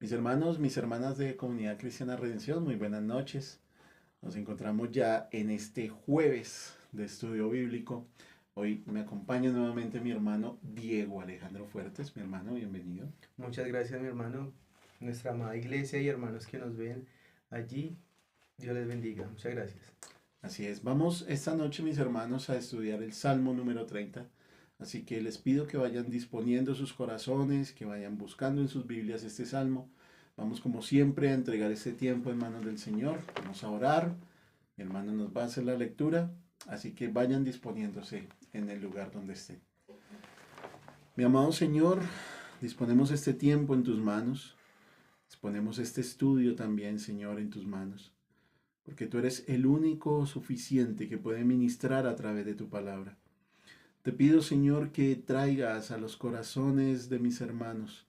Mis hermanos, mis hermanas de Comunidad Cristiana Redención, muy buenas noches. Nos encontramos ya en este jueves de estudio bíblico. Hoy me acompaña nuevamente mi hermano Diego Alejandro Fuertes. Mi hermano, bienvenido. Muchas gracias, mi hermano, nuestra amada iglesia y hermanos que nos ven allí. Dios les bendiga. Muchas gracias. Así es, vamos esta noche, mis hermanos, a estudiar el Salmo número 30. Así que les pido que vayan disponiendo sus corazones, que vayan buscando en sus Biblias este salmo. Vamos como siempre a entregar este tiempo en manos del Señor. Vamos a orar. Mi hermano nos va a hacer la lectura. Así que vayan disponiéndose en el lugar donde estén. Mi amado Señor, disponemos este tiempo en tus manos. Disponemos este estudio también, Señor, en tus manos. Porque tú eres el único suficiente que puede ministrar a través de tu palabra. Te pido, Señor, que traigas a los corazones de mis hermanos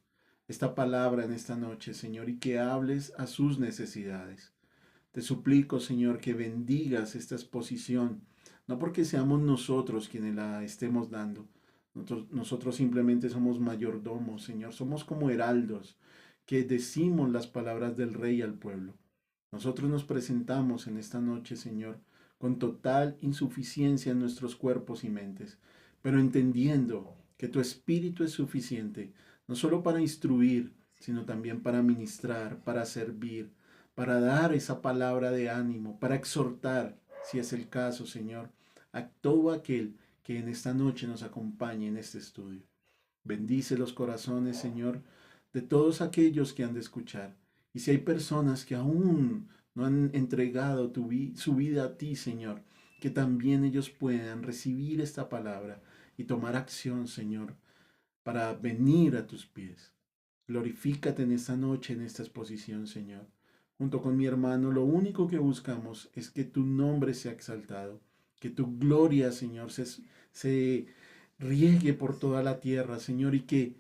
esta palabra en esta noche, Señor, y que hables a sus necesidades. Te suplico, Señor, que bendigas esta exposición, no porque seamos nosotros quienes la estemos dando. Nosotros simplemente somos mayordomos, Señor, somos como heraldos que decimos las palabras del Rey al pueblo. Nosotros nos presentamos en esta noche, Señor, con total insuficiencia en nuestros cuerpos y mentes, pero entendiendo que tu Espíritu es suficiente, no solo para instruir, sino también para ministrar, para servir, para dar esa palabra de ánimo, para exhortar, si es el caso, Señor, a todo aquel que en esta noche nos acompañe en este estudio. Bendice los corazones, Señor, de todos aquellos que han de escuchar. Y si hay personas que aún no han entregado su vida a ti, Señor, que también ellos puedan recibir esta palabra y tomar acción, Señor, para venir a tus pies. Glorifícate en esta noche, en esta exposición, Señor. Junto con mi hermano, lo único que buscamos es que tu nombre sea exaltado, que tu gloria, Señor, se riegue por toda la tierra, Señor, y que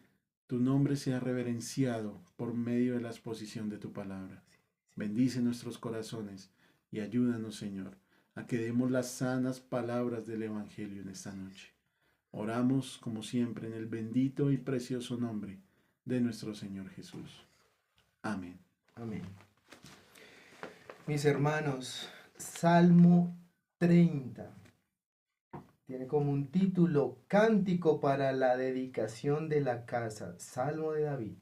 tu nombre sea reverenciado por medio de la exposición de tu palabra. Bendice nuestros corazones y ayúdanos, Señor, a que demos las sanas palabras del Evangelio en esta noche. Oramos, como siempre, en el bendito y precioso nombre de nuestro Señor Jesús. Amén. Amén. Mis hermanos, Salmo 30. Tiene como un título, Cántico para la dedicación de la casa. Salmo de David.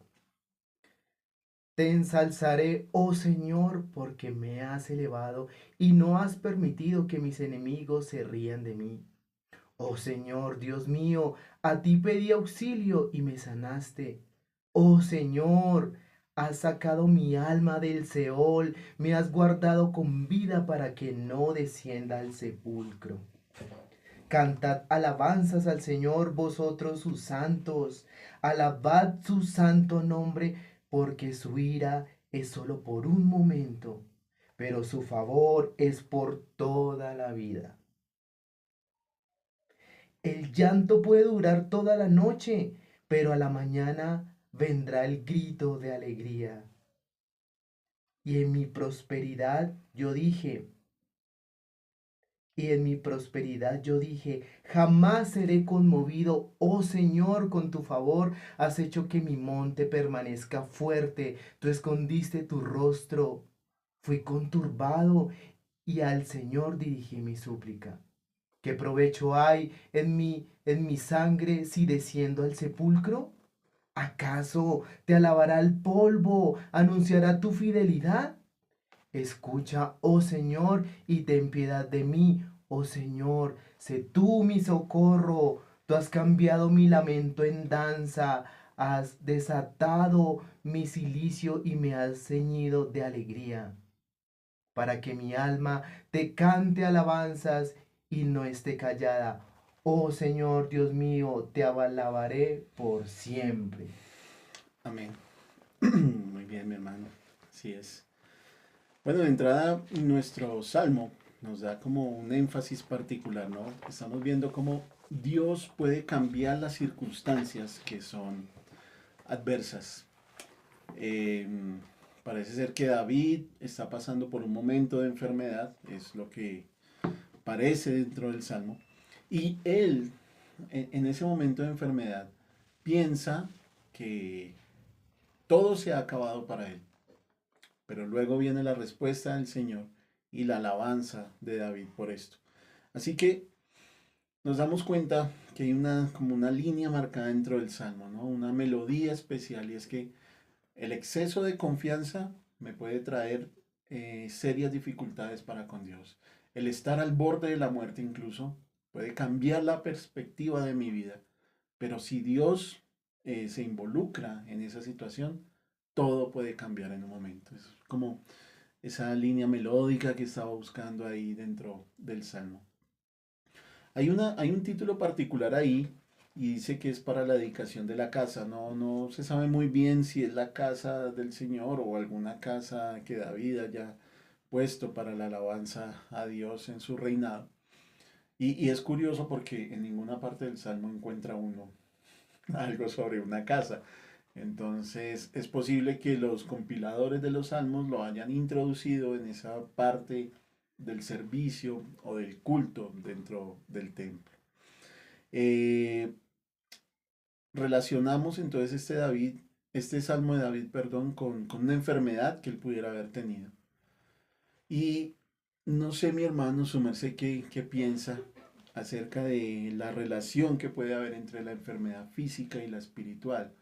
Te ensalzaré, oh Señor, porque me has elevado y no has permitido que mis enemigos se rían de mí. Oh Señor, Dios mío, a ti pedí auxilio y me sanaste. Oh Señor, has sacado mi alma del Seol, me has guardado con vida para que no descienda al sepulcro. Cantad alabanzas al Señor, vosotros sus santos, alabad su santo nombre, porque su ira es solo por un momento, pero su favor es por toda la vida. El llanto puede durar toda la noche, pero a la mañana vendrá el grito de alegría. Y en mi prosperidad yo dije, jamás seré conmovido, oh Señor, con tu favor has hecho que mi monte permanezca fuerte, tú escondiste tu rostro, fui conturbado y al Señor dirigí mi súplica. ¿Qué provecho hay en mi sangre si desciendo al sepulcro? ¿Acaso te alabará el polvo, anunciará tu fidelidad? Escucha, oh Señor, y ten piedad de mí, oh Señor, sé tú mi socorro. Tú has cambiado mi lamento en danza, has desatado mi cilicio y me has ceñido de alegría, para que mi alma te cante alabanzas y no esté callada. Oh Señor Dios mío, te alabaré por siempre. Amén. Muy bien, mi hermano. Así es. Bueno, de entrada, nuestro salmo nos da como un énfasis particular, ¿no? Estamos viendo cómo Dios puede cambiar las circunstancias que son adversas. Eh, Parece ser que David está pasando por un momento de enfermedad, es lo que parece dentro del salmo, y él, en ese momento de enfermedad, piensa que todo se ha acabado para él. Pero luego viene la respuesta del Señor y la alabanza de David por esto. Así que nos damos cuenta que hay como una línea marcada dentro del Salmo, ¿no? Una melodía especial, y es que el exceso de confianza me puede traer serias dificultades para con Dios. El estar al borde de la muerte incluso puede cambiar la perspectiva de mi vida. Pero si Dios se involucra en esa situación, todo puede cambiar en un momento. Es como esa línea melódica que estaba buscando ahí dentro del Salmo. Hay un título particular ahí y dice que es para la dedicación de la casa. No se sabe muy bien si es la casa del Señor o alguna casa que David haya puesto para la alabanza a Dios en su reinado. Y es curioso porque en ninguna parte del Salmo encuentra uno algo sobre una casa. Entonces es posible que los compiladores de los salmos lo hayan introducido en esa parte del servicio o del culto dentro del templo. Eh, Relacionamos entonces este salmo de David, perdón, con una enfermedad que él pudiera haber tenido. Y no sé, mi hermano, su merced, qué piensa acerca de la relación que puede haber entre la enfermedad física y la espiritual.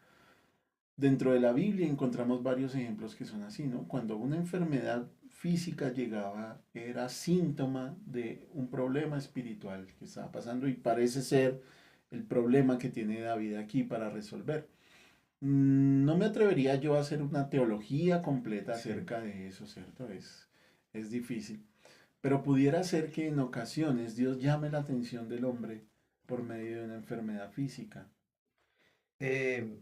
Dentro de la Biblia encontramos varios ejemplos que son así, ¿no? Cuando una enfermedad física llegaba, era síntoma de un problema espiritual que estaba pasando y parece ser el problema que tiene David aquí para resolver. No me atrevería yo a hacer una teología completa Sí. acerca de eso, ¿cierto? Es difícil. Pero pudiera ser que en ocasiones Dios llame la atención del hombre por medio de una enfermedad física. Eh,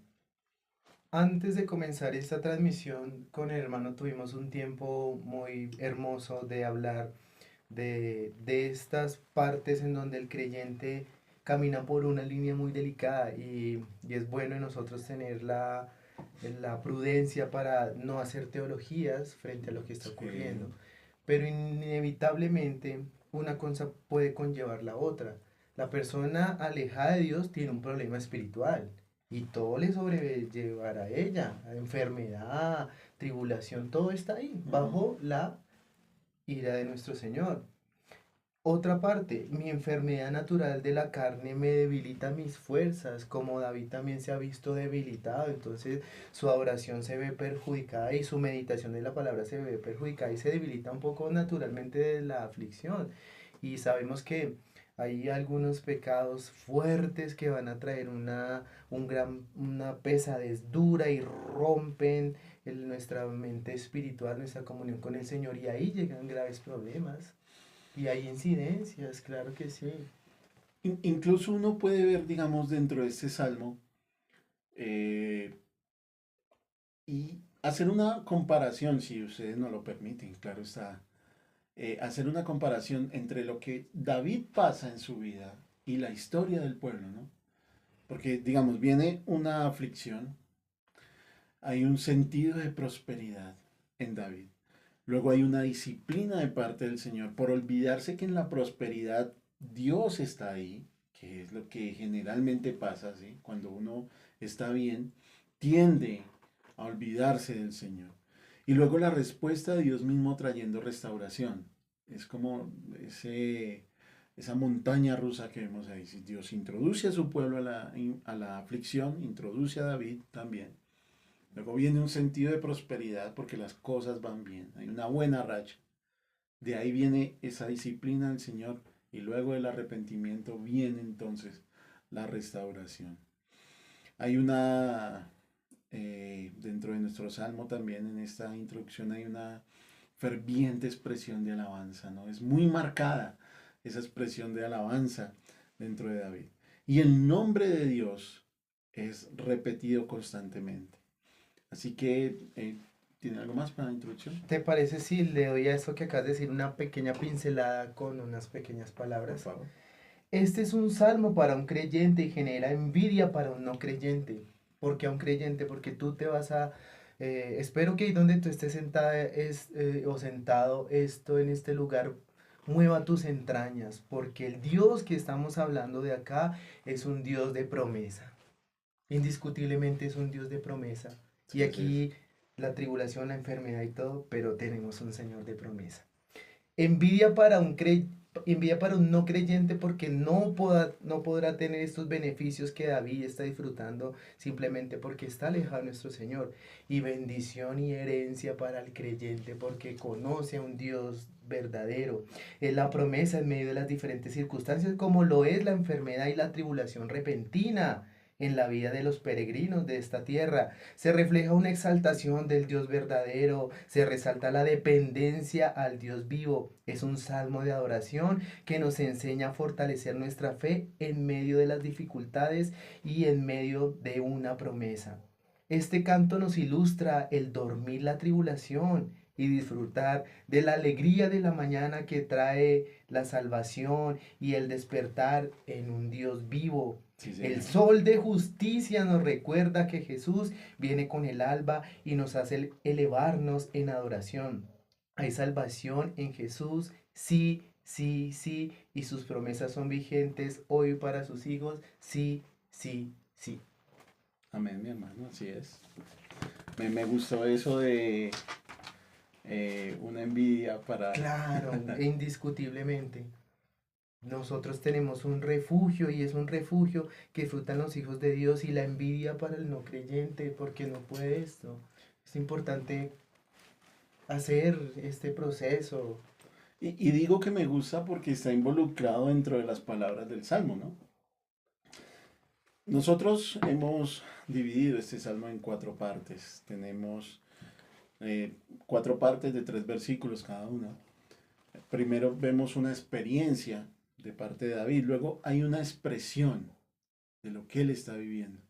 Antes de comenzar esta transmisión con el hermano tuvimos un tiempo muy hermoso de hablar de estas partes en donde el creyente camina por una línea muy delicada y es bueno en nosotros tener la prudencia para no hacer teologías frente a lo que está Sí. ocurriendo. Pero inevitablemente una cosa puede conllevar la otra. La persona alejada de Dios tiene un problema espiritual y todo le sobrellevará a ella, a enfermedad, tribulación, todo está ahí, Ujú. bajo la ira de nuestro Señor. Otra parte, mi enfermedad natural de la carne me debilita mis fuerzas, como David también se ha visto debilitado, entonces su oración se ve perjudicada y su meditación de la palabra se ve perjudicada y se debilita un poco naturalmente de la aflicción. Y sabemos que hay algunos pecados fuertes que van a traer una pesadez dura y rompen nuestra mente espiritual, nuestra comunión con el Señor y ahí llegan graves problemas. Y hay incidencias, claro que sí. Incluso uno puede ver, digamos, dentro de este salmo eh, y hacer una comparación, si ustedes no lo permiten, claro está, hacer una comparación entre lo que David pasa en su vida y la historia del pueblo, ¿no? Porque, digamos, viene una aflicción, hay un sentido de prosperidad en David. Luego hay una disciplina de parte del Señor por olvidarse que en la prosperidad Dios está ahí, que es lo que generalmente pasa, ¿sí? Cuando uno está bien, tiende a olvidarse del Señor. Y luego la respuesta de Dios mismo trayendo restauración. Es como esa montaña rusa que vemos ahí. Si Dios introduce a su pueblo a la aflicción, introduce a David también. Luego viene un sentido de prosperidad porque las cosas van bien, hay una buena racha. De ahí viene esa disciplina del Señor y luego del arrepentimiento viene entonces la restauración. Hay dentro de nuestro salmo también en esta introducción hay una ferviente expresión de alabanza, ¿no? Es muy marcada esa expresión de alabanza dentro de David. Y el nombre de Dios es repetido constantemente. Así que, ¿tiene algo más para la introducción? ¿Te parece si le doy a eso que acabas de decir una pequeña pincelada con unas pequeñas Por palabras? favor. Este es un salmo para un creyente y genera envidia para un no creyente. ¿Por qué a un creyente? Porque tú te vas a... espero que ahí donde tú estés sentada o sentado, esto en este lugar, mueva tus entrañas, porque el Dios que estamos hablando de acá es un Dios de promesa. Indiscutiblemente es un Dios de promesa. Y Sí, sí. aquí la tribulación, la enfermedad y todo, pero tenemos un Señor de promesa. Envidia para envidia para un no creyente porque no podrá tener estos beneficios que David está disfrutando simplemente porque está alejado de nuestro Señor. Y bendición y herencia para el creyente porque conoce a un Dios verdadero. Es la promesa en medio de las diferentes circunstancias como lo es la enfermedad y la tribulación repentina en la vida de los peregrinos de esta tierra. Se refleja una exaltación del Dios verdadero, se resalta la dependencia al Dios vivo. Es un salmo de adoración que nos enseña a fortalecer nuestra fe en medio de las dificultades y en medio de una promesa. Este canto nos ilustra el dormir la tribulación y disfrutar de la alegría de la mañana que trae la salvación y el despertar en un Dios vivo. Sí, El señor. sol de justicia nos recuerda que Jesús viene con el alba y nos hace elevarnos en adoración. Hay salvación en Jesús, sí, sí, sí, y sus promesas son vigentes hoy para sus hijos, sí, sí, sí. Amén, mi hermano, así es. Me gustó eso de una envidia para... Claro, e indiscutiblemente. Nosotros tenemos un refugio y es un refugio que disfrutan los hijos de Dios y la envidia para el no creyente porque no puede esto. Es importante hacer este proceso. Y digo que me gusta porque está involucrado dentro de las palabras del Salmo, ¿no? Nosotros hemos dividido este Salmo en cuatro partes. Tenemos cuatro partes de 3 versículos cada una. Primero vemos una experiencia de parte de David, luego hay una expresión de lo que él está viviendo.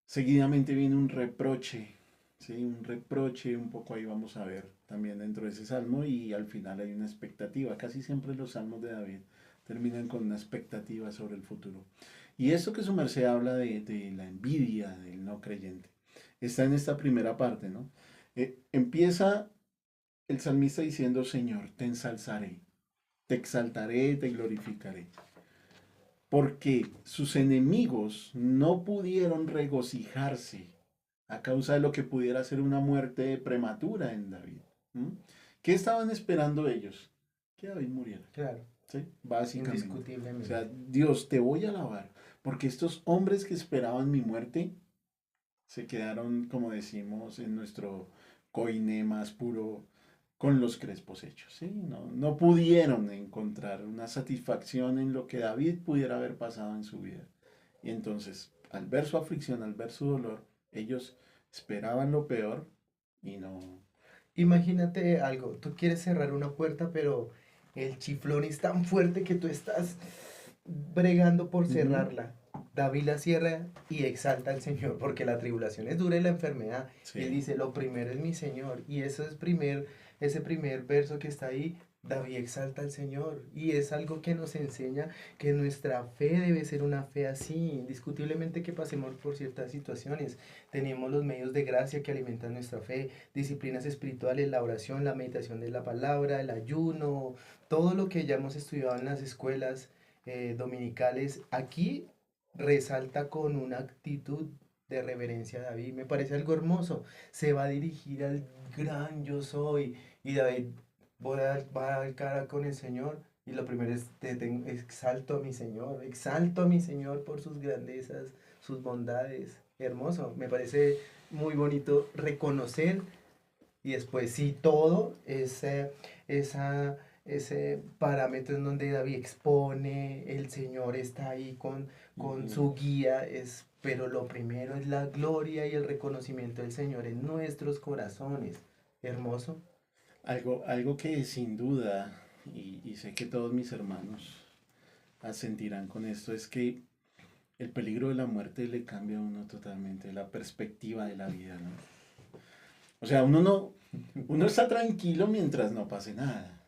Seguidamente viene un reproche, ¿sí? Un reproche, un poco ahí vamos a ver también dentro de ese salmo y al final hay una expectativa. Casi siempre los salmos de David terminan con una expectativa sobre el futuro. Y esto que su merced habla de la envidia del no creyente, está en esta primera parte, ¿no? Empieza el salmista diciendo, Señor, te ensalzaré, te exaltaré, te glorificaré porque sus enemigos no pudieron regocijarse a causa de lo que pudiera ser una muerte prematura en David. ¿Mm? ¿Qué estaban esperando ellos? Que David muriera, Claro, ¿sí? Básicamente. O sea, indiscutiblemente. Dios, te voy a alabar, porque estos hombres que esperaban mi muerte se quedaron, como decimos en nuestro coine más puro, con los crespos hechos. ¿Sí? No, no pudieron encontrar una satisfacción en lo que David pudiera haber pasado en su vida. Y entonces, al ver su aflicción, al ver su dolor, ellos esperaban lo peor y no... Imagínate algo, tú quieres cerrar una puerta, pero el chiflón es tan fuerte que tú estás bregando por Ujú. cerrarla. David la cierra y exalta al Señor, porque la tribulación es dura y la enfermedad. Y él Sí, dice, lo primero es mi Señor. Y eso es ese primer verso que está ahí, David exalta al Señor. Y es algo que nos enseña que nuestra fe debe ser una fe así, indiscutiblemente que pasemos por ciertas situaciones. Tenemos los medios de gracia que alimentan nuestra fe, disciplinas espirituales, la oración, la meditación de la palabra, el ayuno, todo lo que ya hemos estudiado en las escuelas dominicales. Aquí resalta con una actitud de reverencia a David. Me parece algo hermoso. Se va a dirigir al gran yo soy. Y David va a dar cara con el Señor. Y lo primero es, exalto a mi Señor, exalto a mi Señor por sus grandezas, sus bondades. Hermoso, me parece muy bonito reconocer y después sí todo esa, ese parámetro en donde David expone, el Señor está ahí con ujú. su guía, pero lo primero es la gloria y el reconocimiento del Señor en nuestros corazones. Hermoso. Algo que sin duda, y sé que todos mis hermanos asentirán con esto, es que el peligro de la muerte le cambia a uno totalmente la perspectiva de la vida, ¿no? O sea, uno está tranquilo mientras no pase nada,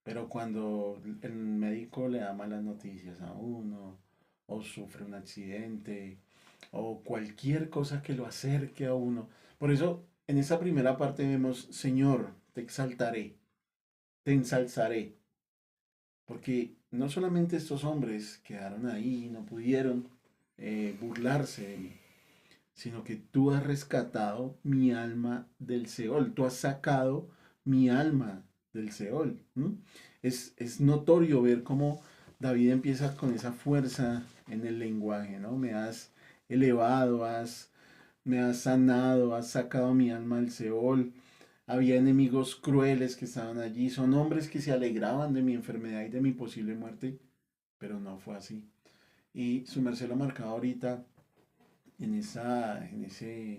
pero cuando el médico le da malas noticias a uno, o sufre un accidente, o cualquier cosa que lo acerque a uno. Por eso, en esa primera parte vemos, Señor, te exaltaré, te ensalzaré, porque no solamente estos hombres quedaron ahí, no pudieron burlarse de mí, sino que tú has rescatado mi alma del Seol, tú has sacado mi alma del Seol. ¿M? Es notorio ver cómo David empieza con esa fuerza en el lenguaje, ¿no? Me has elevado, me has sanado, has sacado mi alma del Seol. Había enemigos crueles que estaban allí, son hombres que se alegraban de mi enfermedad y de mi posible muerte, pero no fue así. Y su merced lo marcaba ahorita en ese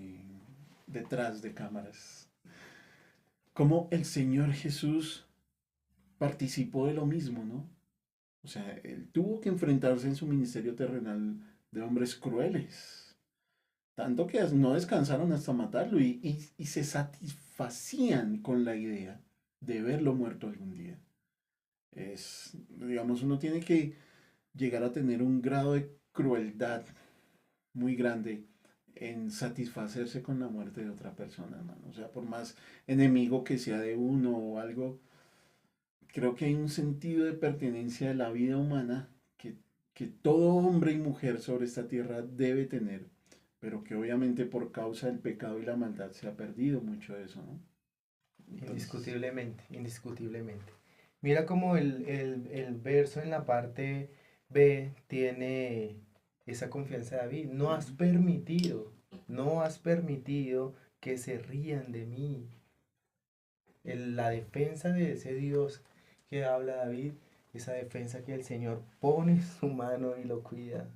detrás de cámaras. Como el Señor Jesús participó de lo mismo, ¿no? O sea, él tuvo que enfrentarse en su ministerio terrenal de hombres crueles, tanto que no descansaron hasta matarlo y se satisfacían con la idea de verlo muerto algún día. Digamos, uno tiene que llegar a tener un grado de crueldad muy grande en satisfacerse con la muerte de otra persona, hermano. O sea, por más enemigo que sea de uno o algo, creo que hay un sentido de pertenencia de la vida humana que todo hombre y mujer sobre esta tierra debe tener, pero que obviamente por causa del pecado y la maldad se ha perdido mucho de eso, ¿no? Entonces, Indiscutiblemente, indiscutiblemente. Mira como el verso en la parte B tiene esa confianza de David. No has permitido que se rían de mí. La defensa de ese Dios que habla David, esa defensa que el Señor pone su mano y lo cuida.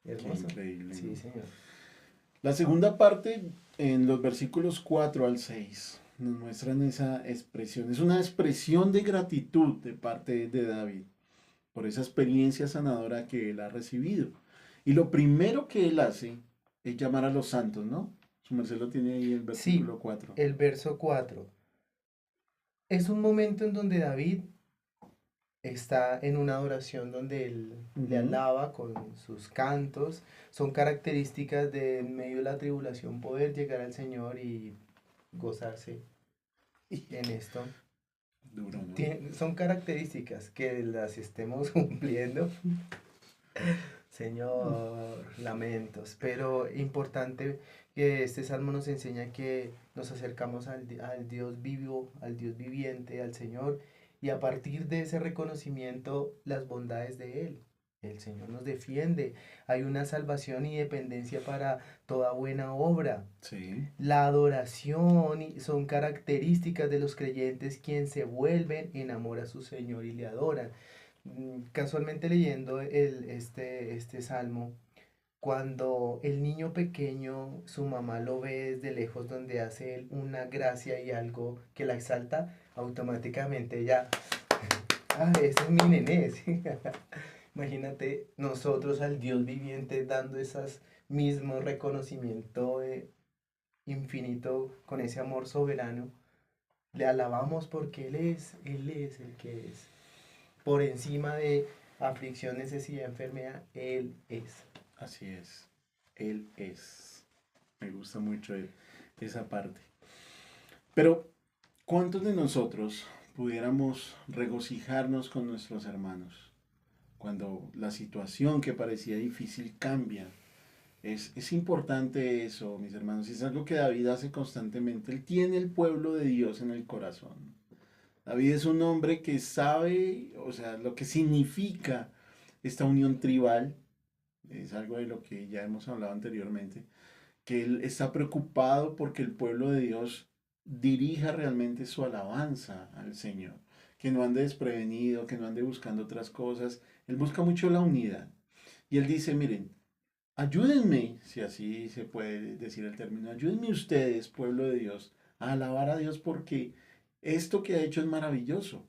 qué Hermoso. increíble, Sí, ¿no? Señor. La segunda parte, en los versículos 4 al 6 nos muestran esa expresión. Es una expresión de gratitud de parte de David por esa experiencia sanadora que él ha recibido. Y lo primero que él hace es llamar a los santos, ¿no? Su merced lo tiene ahí en el Sí, versículo 4. el verso 4 es un momento en donde David está en una adoración donde él le Ujú. alaba con sus cantos. Son características de en medio de la tribulación poder llegar al Señor y gozarse en esto. Duro, ¿no? Son características que las estemos cumpliendo. Señor, lamentos, pero importante que este salmo nos enseña que nos acercamos al Dios vivo, al Dios viviente, al Señor, y a partir de ese reconocimiento, las bondades de Él. El Señor nos defiende, hay una salvación y dependencia para toda buena obra. Sí. La adoración son características de los creyentes quienes se vuelven en amor a su Señor y le adoran. Casualmente leyendo este salmo, cuando el niño pequeño, su mamá lo ve desde lejos donde hace él una gracia y algo que la exalta, automáticamente ella, ah, ese es mi nené. ¿Sí? Imagínate nosotros al Dios viviente dando esas mismos reconocimiento infinito con ese amor soberano. Le alabamos porque Él es el que es. Por encima de aflicción, necesidad, enfermedad, Él es. Así es. Él es. Me gusta mucho esa parte. Pero, ¿cuántos de nosotros pudiéramos regocijarnos con nuestros hermanos cuando la situación que parecía difícil cambia? Es importante eso, mis hermanos. Es algo que David hace constantemente. Él tiene el pueblo de Dios en el corazón. David es un hombre que sabe, o sea, lo que significa esta unión tribal. Es algo de lo que ya hemos hablado anteriormente. Que él está preocupado porque el pueblo de Dios dirija realmente su alabanza al Señor. Que no ande desprevenido, que no ande buscando otras cosas. Él busca mucho la unidad. Y él dice, miren, ayúdenme, si así se puede decir el término, ayúdenme ustedes, pueblo de Dios, a alabar a Dios porque esto que ha hecho es maravilloso.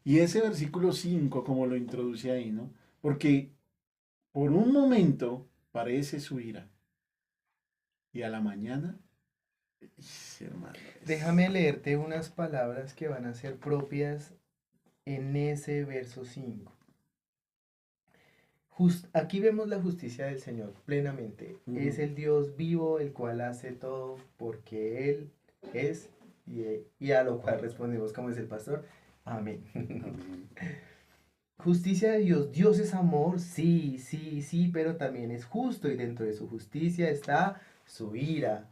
Y ese versículo 5 como lo introduce ahí, ¿no? Porque por un momento parece su ira y a la mañana, hermano, Déjame leerte unas palabras que van a ser propias en ese verso 5. Aquí vemos la justicia del Señor plenamente. Es Ujú. el Dios vivo, el cual hace todo porque Él es, y a lo cual respondemos como es el pastor. Amén. Amén. Justicia de Dios. Dios es amor, sí, sí, sí, pero también es justo y dentro de su justicia está su ira.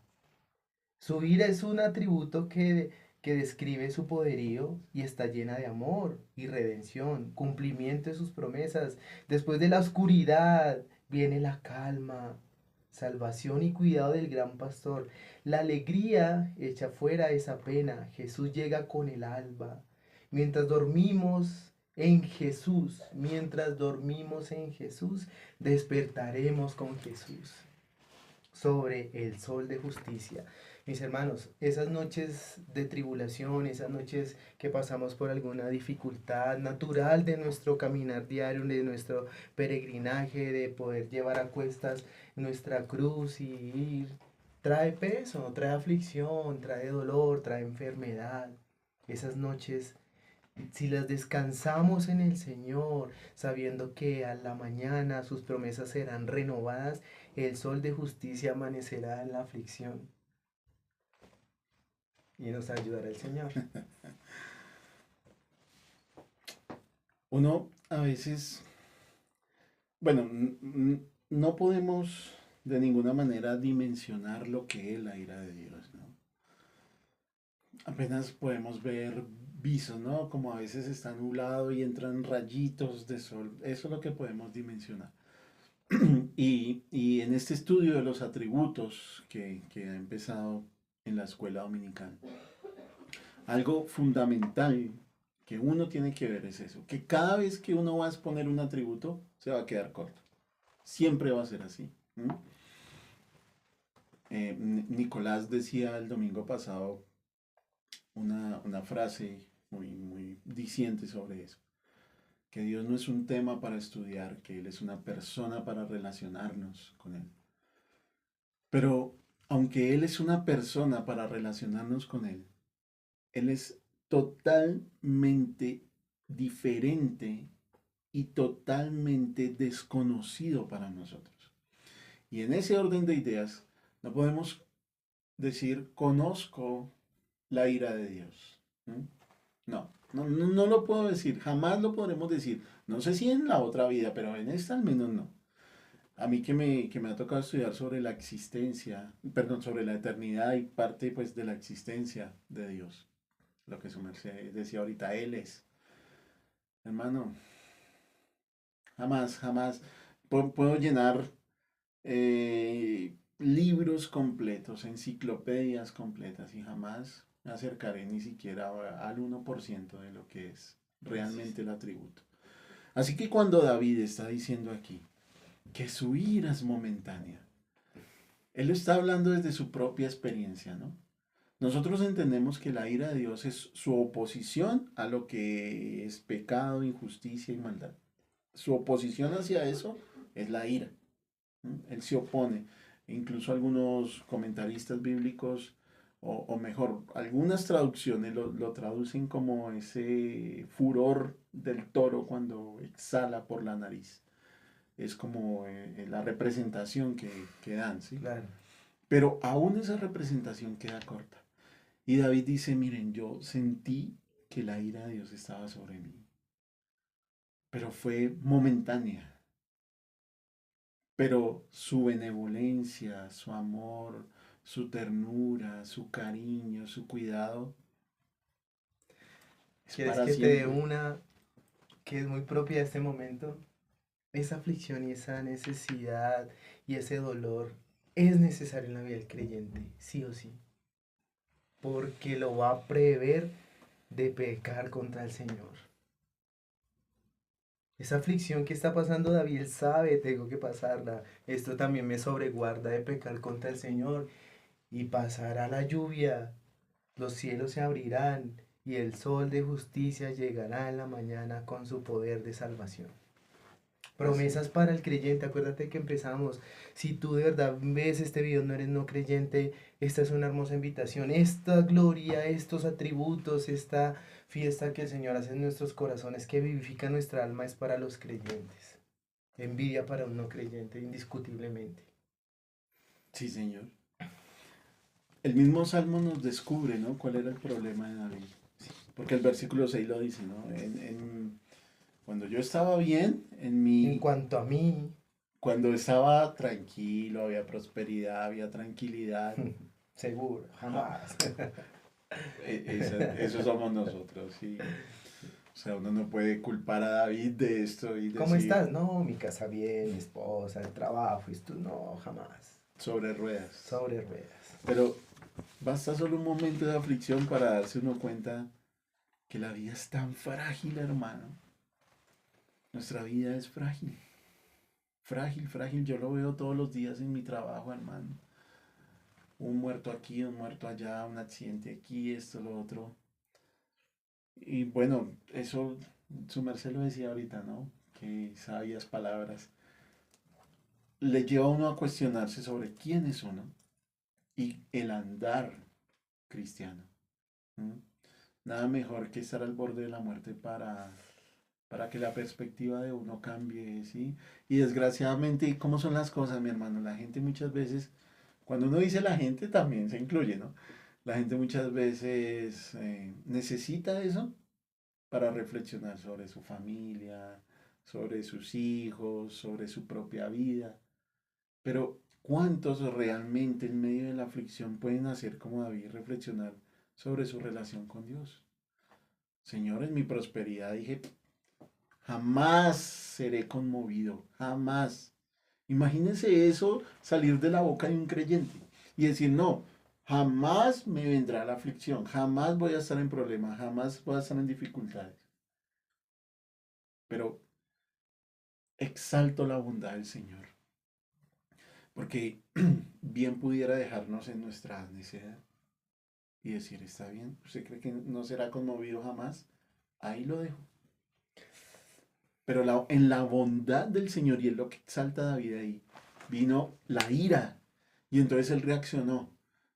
Su ira es un atributo que describe su poderío y está llena de amor y redención, cumplimiento de sus promesas. Después de la oscuridad viene la calma, salvación y cuidado del gran pastor. La alegría echa fuera esa pena. Jesús llega con el alba. Mientras dormimos en Jesús, mientras dormimos en Jesús, despertaremos con Jesús sobre el sol de justicia. Mis hermanos, esas noches de tribulación, esas noches que pasamos por alguna dificultad natural de nuestro caminar diario, de nuestro peregrinaje, de poder llevar a cuestas nuestra cruz y ir, trae peso, trae aflicción, trae dolor, trae enfermedad. Esas noches, si las descansamos en el Señor, sabiendo que a la mañana sus promesas serán renovadas, el sol de justicia amanecerá en la aflicción y nos ayudará el Señor. Uno a veces, bueno, no podemos de ninguna manera dimensionar lo que es la ira de Dios, ¿no? Apenas podemos ver visos, ¿no? Como a veces está nublado y entran rayitos de sol. Eso es lo que podemos dimensionar. Y en este estudio de los atributos que ha empezado en la escuela dominical, algo fundamental que uno tiene que ver es eso, que cada vez que uno va a exponer un atributo, se va a quedar corto. Siempre va a ser así. Nicolás decía el domingo pasado una frase muy diciente sobre eso, que Dios no es un tema para estudiar, que Él es una persona para relacionarnos con Él. Pero aunque Él es una persona para relacionarnos con Él es totalmente diferente y totalmente desconocido para nosotros. Y en ese orden de ideas, no podemos decir, conozco la ira de Dios. No lo puedo decir, jamás lo podremos decir. No sé si en la otra vida, pero en esta al menos no. A mí que me ha tocado estudiar sobre la existencia, perdón, sobre la eternidad y parte pues de la existencia de Dios. Lo que su merced decía ahorita, Él es. Hermano, jamás puedo llenar libros completos, enciclopedias completas y jamás me acercaré ni siquiera al 1% de lo que es realmente el atributo. Así que cuando David está diciendo aquí que su ira es momentánea, él está hablando desde su propia experiencia, ¿no? Nosotros entendemos que la ira de Dios es su oposición a lo que es pecado, injusticia y maldad. Su oposición hacia eso es la ira. Él se opone. Incluso algunos comentaristas bíblicos, o mejor, algunas traducciones lo traducen como ese furor del toro cuando exhala por la nariz. Es como la representación que dan, ¿sí? Claro. Pero aún esa representación queda corta. Y David dice, miren, yo sentí que la ira de Dios estaba sobre mí, pero fue momentánea. Pero su benevolencia, su amor, su ternura, su cariño, su cuidado, es ¿Quieres para que te dé siempre. una que es muy propia de este momento? Esa aflicción y esa necesidad y ese dolor es necesario en la vida del creyente, sí o sí, porque lo va a prever de pecar contra el Señor. Esa aflicción que está pasando David, él sabe, tengo que pasarla. Esto también me sobreguarda de pecar contra el Señor. Y pasará la lluvia, los cielos se abrirán y el sol de justicia llegará en la mañana con su poder de salvación. Así Promesas para el creyente, acuérdate que empezamos. Si tú de verdad ves este video, no eres no creyente, esta es una hermosa invitación. Esta gloria, estos atributos, esta fiesta que el Señor hace en nuestros corazones, que vivifica nuestra alma, es para los creyentes. Envidia para un no creyente, indiscutiblemente. sí, Señor. El mismo Salmo nos descubre, ¿no? ¿Cuál era el problema de David? Porque el versículo 6 lo dice, ¿no? Cuando yo estaba bien, En cuanto a mí, cuando estaba tranquilo, había prosperidad, había tranquilidad. seguro, Ja, jamás. eso somos nosotros, sí. O sea, uno no puede culpar a David de esto y ¿Cómo decir estás? No, mi casa bien, mi esposa, el trabajo, y tú, no, jamás. sobre ruedas. Sobre ruedas. Pero basta solo un momento de aflicción para darse uno cuenta que la vida es tan frágil, hermano. Nuestra vida es frágil. Frágil, frágil. Yo lo veo todos los días en mi trabajo, hermano. Un muerto aquí, un muerto allá, un accidente aquí, esto, lo otro. Y bueno, eso su merced lo decía ahorita, ¿no? Que sabias palabras. Le lleva a uno a cuestionarse sobre quién es uno y el andar cristiano. ¿Mm? Nada mejor que estar al borde de la muerte para que la perspectiva de uno cambie, ¿sí? Y desgraciadamente, ¿cómo son las cosas, mi hermano? La gente muchas veces, cuando uno dice la gente, también se incluye, ¿no? La gente muchas veces necesita eso para reflexionar sobre su familia, sobre sus hijos, sobre su propia vida. Pero ¿cuántos realmente en medio de la aflicción pueden hacer como David, reflexionar sobre su relación con Dios? Señor, en mi prosperidad dije, jamás seré conmovido, jamás. Imagínense eso salir de la boca de un creyente y decir, no, jamás me vendrá la aflicción, jamás voy a estar en problemas, jamás voy a estar en dificultades. Pero exalto la bondad del Señor, porque bien pudiera dejarnos en nuestra necedad y decir, está bien, ¿usted cree que no será conmovido jamás? Ahí lo dejo. Pero en la bondad del Señor, y es lo que exalta David ahí, vino la ira. Y entonces él reaccionó.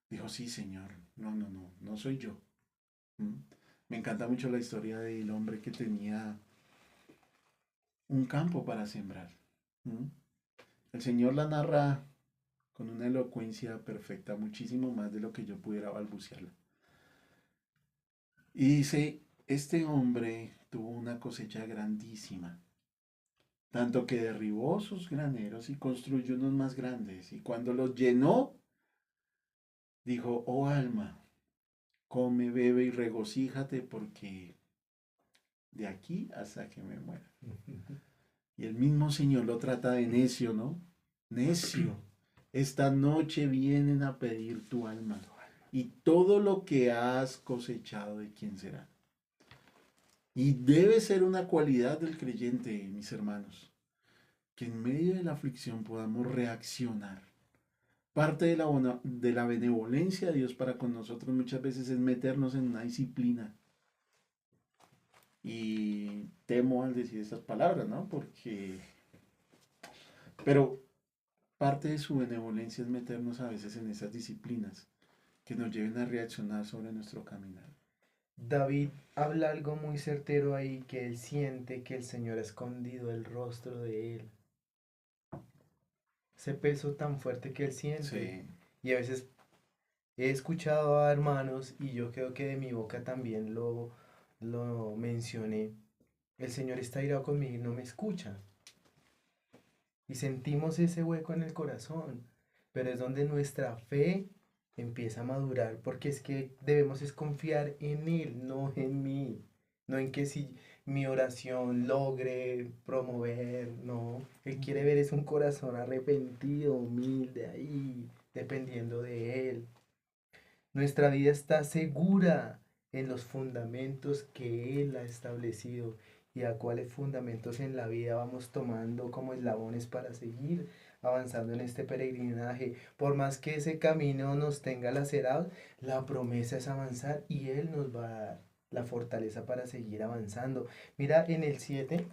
Dijo, sí, Señor, no soy yo. ¿Mm? Me encanta mucho la historia del hombre que tenía un campo para sembrar. ¿Mm? El Señor la narra con una elocuencia perfecta, muchísimo más de lo que yo pudiera balbucearla. Y dice, este hombre tuvo una cosecha grandísima, tanto que derribó sus graneros y construyó unos más grandes, y cuando los llenó, dijo, oh alma, come, bebe y regocíjate porque de aquí hasta que me muera. Y el mismo Señor lo trata de necio, ¿no? Necio, esta noche vienen a pedir tu alma y todo lo que has cosechado de quién será. Y debe ser una cualidad del creyente, mis hermanos, que en medio de la aflicción podamos reaccionar. Parte de la benevolencia de Dios para con nosotros muchas veces es meternos en una disciplina. Y temo al decir estas palabras, ¿no? Pero parte de su benevolencia es meternos a veces en esas disciplinas que nos lleven a reaccionar sobre nuestro caminar. David habla algo muy certero ahí, que él siente que el Señor ha escondido el rostro de él. Ese peso tan fuerte que él siente. Sí, Y a veces he escuchado a hermanos, y yo creo que de mi boca también lo mencioné. El Señor está irado conmigo y no me escucha. Y sentimos ese hueco en el corazón. Pero es donde nuestra fe empieza a madurar, porque es que debemos es confiar en Él, no en mí. No en que si mi oración logre promover, no. Él quiere ver es un corazón arrepentido, humilde ahí, dependiendo de Él. Nuestra vida está segura en los fundamentos que Él ha establecido, y a cuáles fundamentos en la vida vamos tomando como eslabones para seguir avanzando en este peregrinaje. Por más que ese camino nos tenga lacerados, la promesa es avanzar y Él nos va a dar la fortaleza para seguir avanzando. Mira en el 7: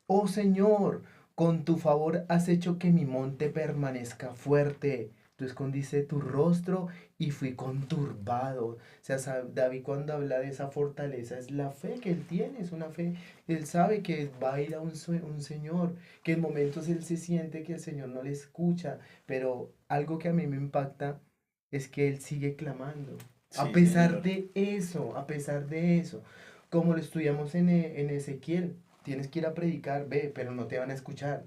oh Señor, con tu favor has hecho que mi monte permanezca fuerte. Tú escondiste tu rostro y fui conturbado. O sea, David cuando habla de esa fortaleza es la fe que él tiene, es una fe. Él sabe que va a ir a un Señor, que en momentos él se siente que el Señor no le escucha, pero algo que a mí me impacta es que él sigue clamando. A sí, pesar Señor. de eso, a pesar de eso, como lo estudiamos en Ezequiel. tienes que ir a predicar, ve, pero no te van a escuchar.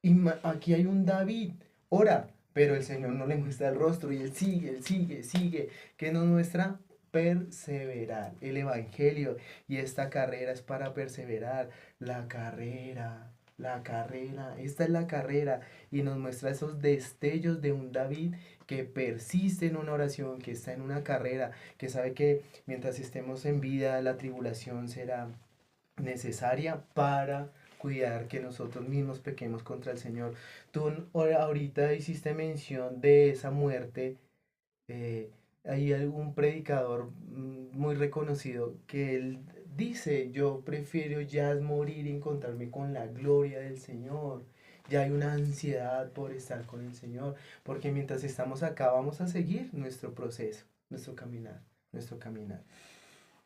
Y aquí hay un David, ora, pero el Señor no le muestra el rostro y él sigue, sigue, que nos muestra perseverar. El Evangelio y esta carrera es para perseverar. La carrera, esta es la carrera y nos muestra esos destellos de un David que persiste en una oración, que está en una carrera, que sabe que mientras estemos en vida la tribulación será necesaria para cuidar que nosotros mismos pequemos contra el Señor. Tú ahorita hiciste mención de esa muerte. eh, Hay algún predicador muy reconocido que él dice, yo prefiero ya es morir y encontrarme con la gloria del Señor. Ya hay una ansiedad por estar con el Señor, porque mientras estamos acá vamos a seguir nuestro proceso, nuestro caminar, nuestro caminar.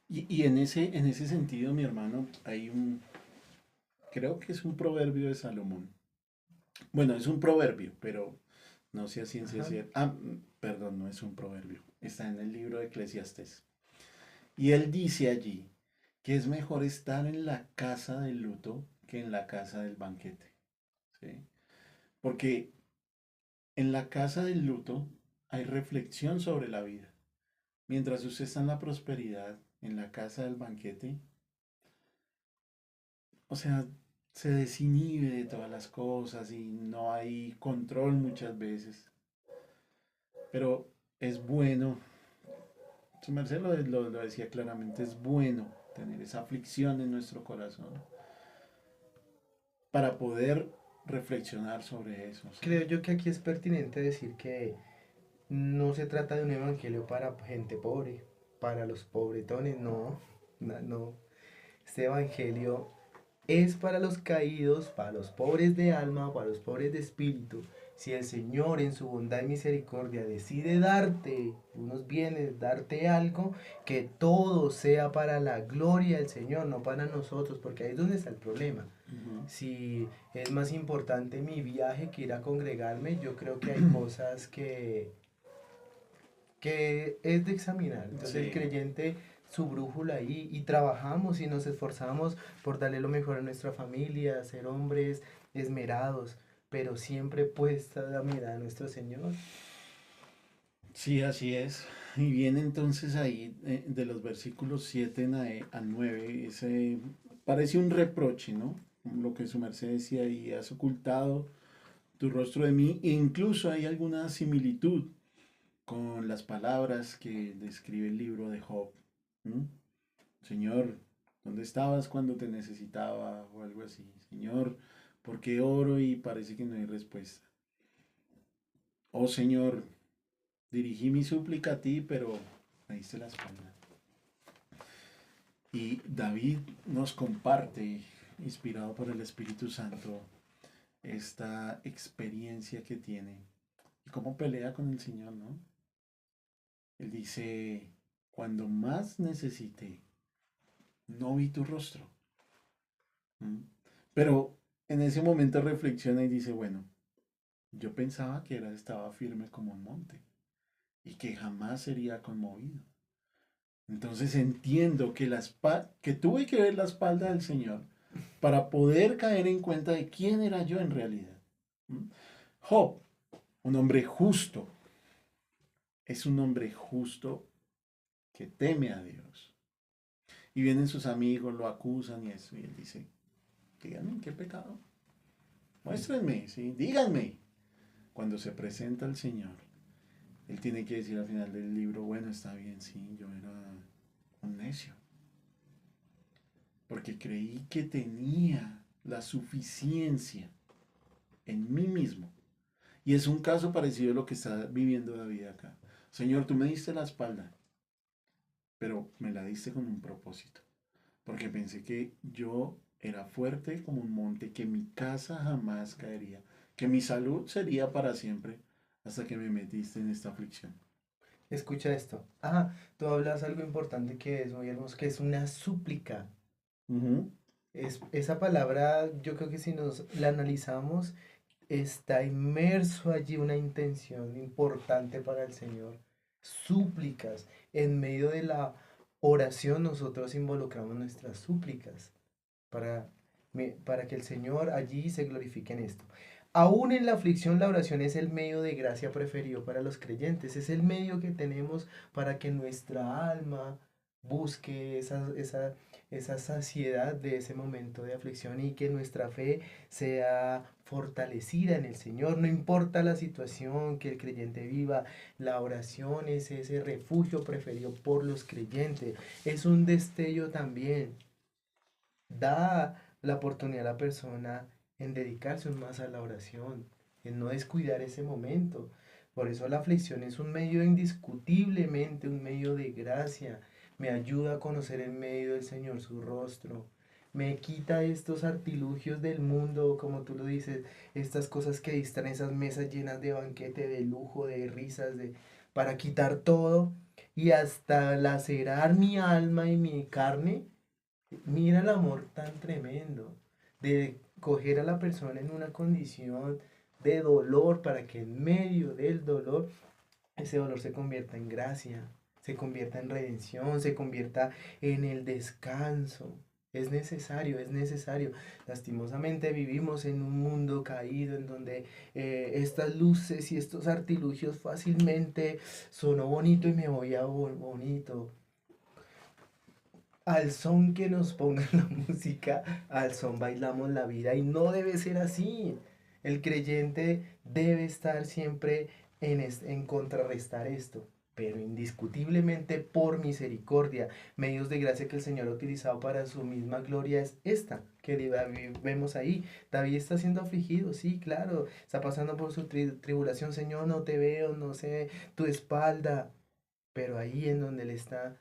Y en ese sentido, mi hermano, hay un, creo que es un proverbio de Salomón. Bueno, es un proverbio, pero no sé a ciencia Ajá. cierta. Perdón, no es un proverbio. Está en el libro de Eclesiastés. Y él dice allí que es mejor estar en la casa del luto que en la casa del banquete. ¿Sí? Porque en la casa del luto hay reflexión sobre la vida. Mientras usted está en la prosperidad, en la casa del banquete, o sea, se desinhibe de todas las cosas y no hay control muchas veces. Pero es bueno, su merced lo decía claramente, es bueno tener esa aflicción en nuestro corazón para poder reflexionar sobre eso, ¿sí? Creo yo que aquí es pertinente decir que no se trata de un evangelio para gente pobre, para los pobretones, no, no. Este evangelio es para los caídos, para los pobres de alma, para los pobres de espíritu. Si el Señor en su bondad y misericordia decide darte unos bienes, darte algo, que todo sea para la gloria del Señor, no para nosotros, porque ahí es donde está el problema. Ujú. Si es más importante mi viaje que ir a congregarme, yo creo que hay cosas que es de examinar. Entonces el Sí, creyente, su brújula ahí, y trabajamos y nos esforzamos por darle lo mejor a nuestra familia, ser hombres esmerados, pero siempre puesta la mirada a nuestro Señor. sí, así es. Y viene entonces ahí de los versículos 7 al 9, ese parece un reproche, ¿no? Lo que su merced decía, y has ocultado tu rostro de mí, e incluso hay alguna similitud con las palabras que describe el libro de Job. ¿M? Señor, ¿dónde estabas cuando te necesitaba? O algo así. Señor, ¿por qué oro y parece que no hay respuesta? Oh Señor, dirigí mi súplica a ti, pero me diste la espalda. Y David nos comparte, inspirado por el Espíritu Santo, esta experiencia que tiene y cómo pelea con el Señor, ¿no? Él dice, cuando más necesité, no vi tu rostro. ¿Mm? Pero en ese momento reflexiona y dice, bueno, yo pensaba que estaba firme como un monte y que jamás sería conmovido. Entonces entiendo que, que tuve que ver la espalda del Señor para poder caer en cuenta de quién era yo en realidad. ¿Mm? Job, un hombre justo, es un hombre justo que teme a Dios. Y vienen sus amigos, lo acusan y eso, y él dice, díganme qué pecado, muéstrenme, ¿sí? Díganme. Cuando se presenta al Señor, Él tiene que decir al final del libro, bueno, está bien, sí, yo era un necio, porque creí que tenía la suficiencia en mí mismo. Y es un caso parecido a lo que está viviendo David acá. Señor, tú me diste la espalda, pero me la diste con un propósito, porque pensé que yo era fuerte como un monte, que mi casa jamás caería, que mi salud sería para siempre, hasta que me metiste en esta aflicción. Escucha esto. Ah, tú hablas algo importante que es muy hermoso, que es una súplica. Ujú. Esa palabra, yo creo que si nos la analizamos, está inmerso allí una intención importante para el Señor. Súplicas. En medio de la oración nosotros involucramos nuestras súplicas. para, para que el Señor allí se glorifique en esto. Aún en la aflicción, la oración es el medio de gracia preferido para los creyentes. Es el medio que tenemos para que nuestra alma busque esa saciedad de ese momento de aflicción y que nuestra fe sea fortalecida en el Señor. No importa la situación que el creyente viva, la oración es ese refugio preferido por los creyentes. Es un destello también. Da la oportunidad a la persona en dedicarse más a la oración, en no descuidar ese momento. Por eso la aflicción es un medio indiscutiblemente, un medio de gracia. Me ayuda a conocer en medio del Señor su rostro. Me quita estos artilugios del mundo, como tú lo dices, estas cosas que distraen, esas mesas llenas de banquete, de lujo, de risas, para quitar todo y hasta lacerar mi alma y mi carne. Mira el amor tan tremendo de coger a la persona en una condición de dolor para que en medio del dolor ese dolor se convierta en gracia, se convierta en redención, se convierta en el descanso. Es necesario, es necesario. Lastimosamente vivimos en un mundo caído en donde estas luces y estos artilugios fácilmente sonó bonito y me voy a bonito al son que nos pongan la música, al son bailamos la vida y no debe ser así. El creyente debe estar siempre en contrarrestar esto, pero indiscutiblemente por misericordia, medios de gracia que el Señor ha utilizado para su misma gloria es esta que vemos ahí. David está siendo afligido, sí, claro, está pasando por su tribulación, Señor, no te veo, no sé tu espalda, pero ahí en donde él está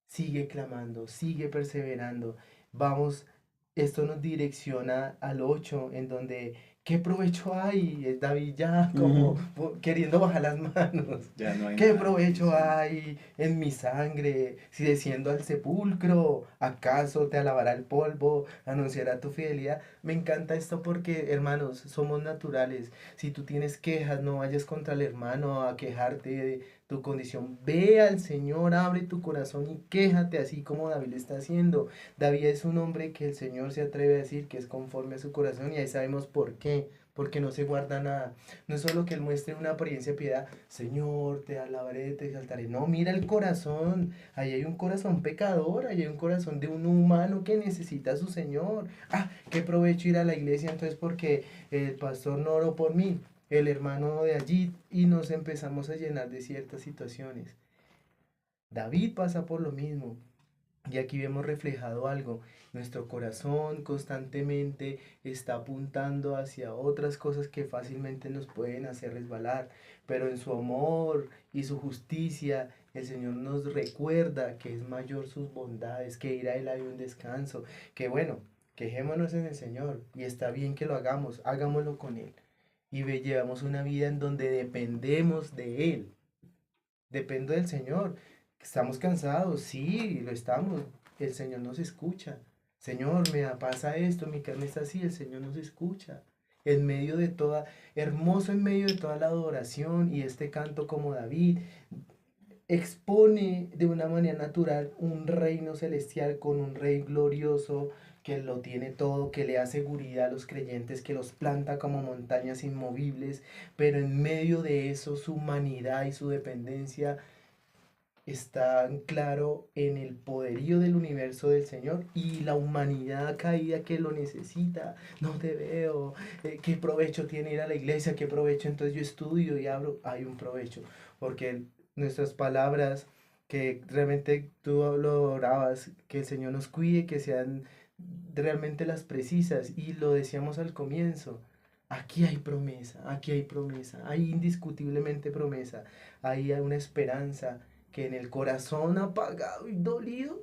sigue clamando, sigue perseverando. Vamos, esto nos direcciona al 8 en donde, ¿qué provecho hay? Es David ya como queriendo bajar las manos. Ya no hay ¿Qué nada, provecho dice. hay en mi sangre? Si desciendo al sepulcro, ¿acaso te alabará el polvo? ¿Anunciará tu fidelidad? Me encanta esto porque, hermanos, somos naturales. Si tú tienes quejas, no vayas contra el hermano a quejarte de tu condición. Ve al Señor, abre tu corazón y quéjate así como David lo está haciendo. David es un hombre que el Señor se atreve a decir que es conforme a su corazón y ahí sabemos por qué. Porque no se guarda nada. No es solo que él muestre una apariencia de piedad. Señor, te alabaré, te exaltaré. No, mira el corazón. Ahí hay un corazón pecador. Ahí hay un corazón de un humano que necesita a su Señor. Ah, qué provecho ir a la iglesia entonces porque el pastor no oró por mí, el hermano de allí, y nos empezamos a llenar de ciertas situaciones. David pasa por lo mismo. Y aquí vemos reflejado algo. Nuestro corazón constantemente está apuntando hacia otras cosas que fácilmente nos pueden hacer resbalar. Pero en su amor y su justicia, el Señor nos recuerda que es mayor sus bondades, que ir a Él hay un descanso. Que bueno, quejémonos en el Señor. Y está bien que lo hagamos, hagámoslo con Él. Y llevamos una vida en donde dependemos de Él. Dependo del Señor. Estamos cansados, sí, lo estamos. El Señor nos escucha. Señor, me pasa esto, mi carne está así, el Señor nos escucha. En medio de toda, hermoso en medio de toda la adoración y este canto como David, expone de una manera natural un reino celestial con un rey glorioso que lo tiene todo, que le da seguridad a los creyentes, que los planta como montañas inmovibles, pero en medio de eso su humanidad y su dependencia están claro en el poderío del universo del Señor y la humanidad caída que lo necesita. No te veo, ¿qué provecho tiene ir a la iglesia? ¿Qué provecho? Entonces yo estudio y abro, hay un provecho, porque nuestras palabras que realmente tú lo orabas, que el Señor nos cuide, que sean realmente las precisas y lo decíamos al comienzo. Aquí hay promesa, hay indiscutiblemente promesa, hay una esperanza que en el corazón apagado y dolido,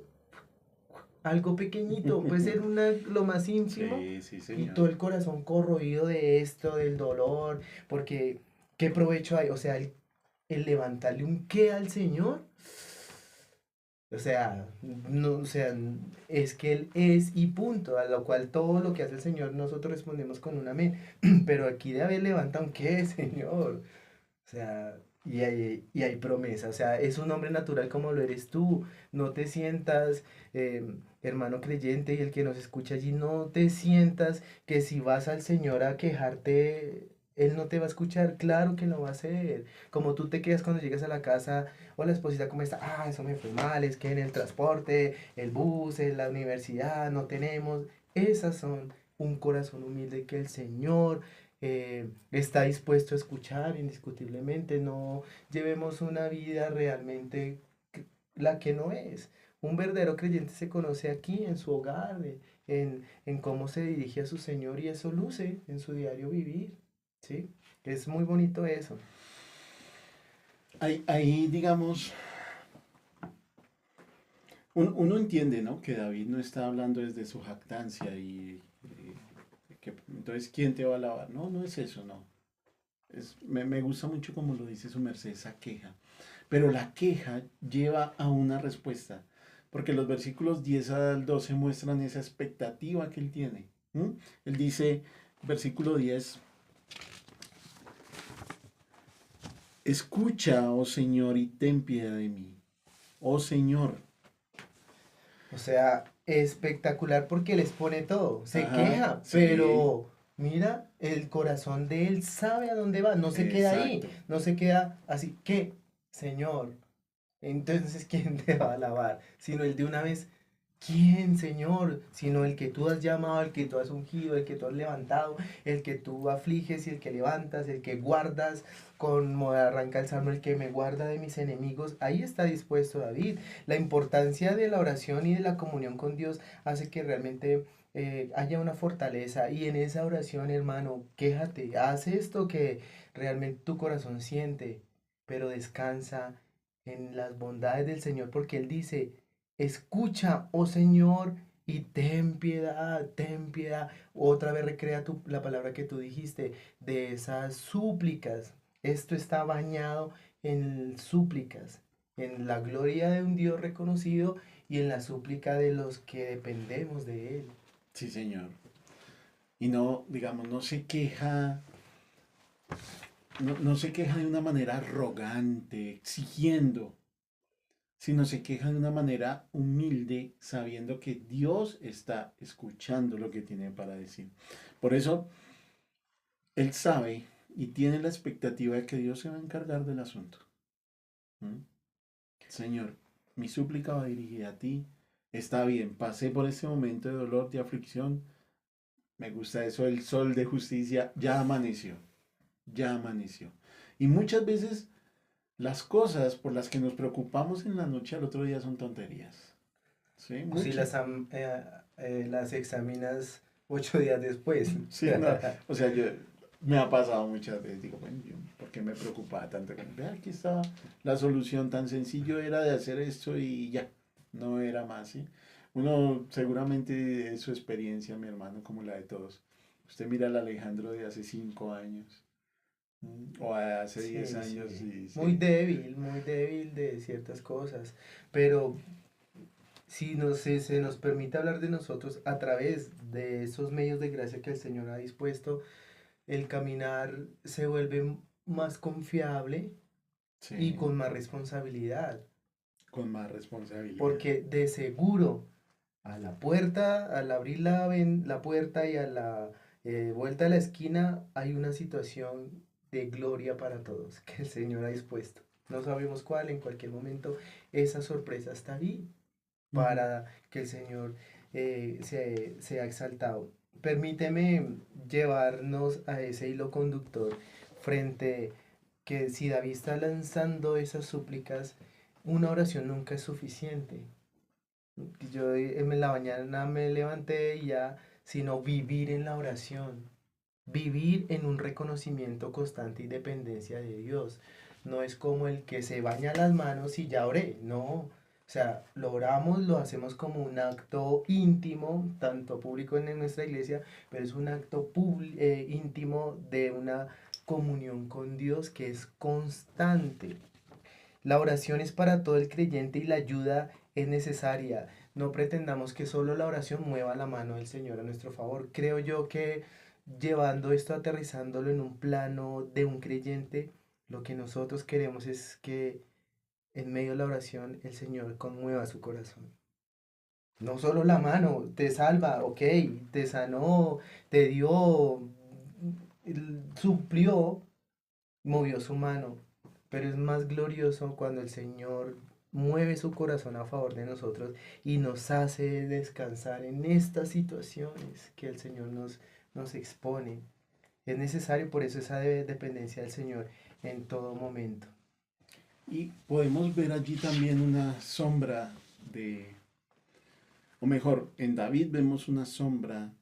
algo pequeñito, puede ser lo más ínfimo, Sí, sí, y señor. todo el corazón corroído de esto, del dolor, porque ¿qué provecho hay? O sea, el levantarle un qué al Señor, o sea, no, o sea, es que Él es y punto, a lo cual todo lo que hace el Señor nosotros respondemos con un amén, pero aquí de haber levantado un qué, Señor, o sea, y hay promesa. O sea, es un hombre natural como lo eres tú. No te sientas, hermano creyente y el que nos escucha allí, no te sientas que si vas al Señor a quejarte, Él no te va a escuchar. Claro que lo va a hacer. Como tú te quedas cuando llegas a la casa, hola esposita, ¿cómo está? Ah, eso me fue mal, es que en el transporte, el bus, en la universidad, no tenemos. Esas son un corazón humilde que el Señor está dispuesto a escuchar indiscutiblemente. No llevemos una vida realmente la que no es. Un verdadero creyente se conoce aquí, en su hogar, en cómo se dirige a su Señor y eso luce en su diario vivir. ¿Sí? Es muy bonito eso. Ahí, digamos, uno entiende, ¿no? Que David no está hablando desde su jactancia entonces, ¿quién te va a alabar? No, no es eso, no. Me gusta mucho como lo dice su merced, esa queja. Pero la queja lleva a una respuesta, porque los versículos 10 al 12 muestran esa expectativa que él tiene. ¿M? Él dice, versículo 10, escucha, oh Señor, y ten piedad de mí. Oh Señor. O sea, espectacular porque les pone todo. Se Ajá, queja, sí, pero mira, el corazón de él sabe a dónde va. No se queda ahí, exacto. no se queda así. ¿Qué? Señor, entonces, ¿quién te va a alabar? Sino el de una vez, ¿quién, Señor? Sino el que tú has llamado, el que tú has ungido, el que tú has levantado, el que tú afliges y el que levantas, el que guardas, como arranca el salmo, el que me guarda de mis enemigos. Ahí está dispuesto David. La importancia de la oración y de la comunión con Dios hace que realmente haya una fortaleza y en esa oración, hermano, quéjate, haz esto que realmente tu corazón siente, pero descansa en las bondades del Señor, porque Él dice, escucha, oh Señor, y ten piedad, ten piedad. Otra vez recrea la palabra que tú dijiste, de esas súplicas. Esto está bañado en súplicas, en la gloria de un Dios reconocido y en la súplica de los que dependemos de Él. Sí, Señor. Y no, digamos, no se queja, no se queja de una manera arrogante, exigiendo, sino se queja de una manera humilde, sabiendo que Dios está escuchando lo que tiene para decir. Por eso, él sabe y tiene la expectativa de que Dios se va a encargar del asunto. ¿Mm? Señor, mi súplica va dirigida a ti. Está bien, pasé por este momento de dolor, de aflicción. Me gusta eso, el sol de justicia ya amaneció, ya amaneció. Y muchas veces las cosas por las que nos preocupamos en la noche al otro día son tonterías. ¿Sí? O si Muchas. las examinas 8 días después. Sí, no. O sea, me ha pasado muchas veces. Digo, bueno, ¿por qué me preocupaba tanto? Vea, aquí estaba la solución. Tan sencillo era de hacer esto y ya. No era más, ¿sí? Uno seguramente es su experiencia, mi hermano, como la de todos. Usted mira al Alejandro de hace 5 años, o hace 10 Sí, años sí. y sí. Muy débil de ciertas cosas. Pero si se nos permite hablar de nosotros a través de esos medios de gracia que el Señor ha dispuesto, el caminar se vuelve más confiable y Sí, con más responsabilidad. con más responsabilidad. Porque de seguro a la puerta, al abrir la puerta y a la vuelta de la esquina, hay una situación de gloria para todos que el Señor ha dispuesto. No sabemos cuál, en cualquier momento esa sorpresa está ahí Ujú. para que el Señor sea exaltado. Permíteme llevarnos a ese hilo conductor frente que si David está lanzando esas súplicas, una oración nunca es suficiente. Yo en la mañana me levanté y ya, sino vivir en la oración, vivir en un reconocimiento constante y dependencia de Dios. No es como el que se baña las manos y ya oré, no. O sea, lo oramos, lo hacemos como un acto íntimo, tanto público en nuestra iglesia, pero es un acto íntimo de una comunión con Dios que es constante. La oración es para todo el creyente y la ayuda es necesaria. No pretendamos que solo la oración mueva la mano del Señor a nuestro favor. Creo yo que llevando esto, aterrizándolo en un plano de un creyente, Lo que nosotros queremos es que en medio de la oración el Señor conmueva su corazón. No solo la mano te salva, ok, te sanó, te dio, suplió, movió su mano, pero es más glorioso cuando el Señor mueve su corazón a favor de nosotros y nos hace descansar en estas situaciones que el Señor nos expone. Es necesario por eso esa dependencia del Señor en todo momento. Y podemos ver allí también una sombra de, o mejor, en David vemos una sombra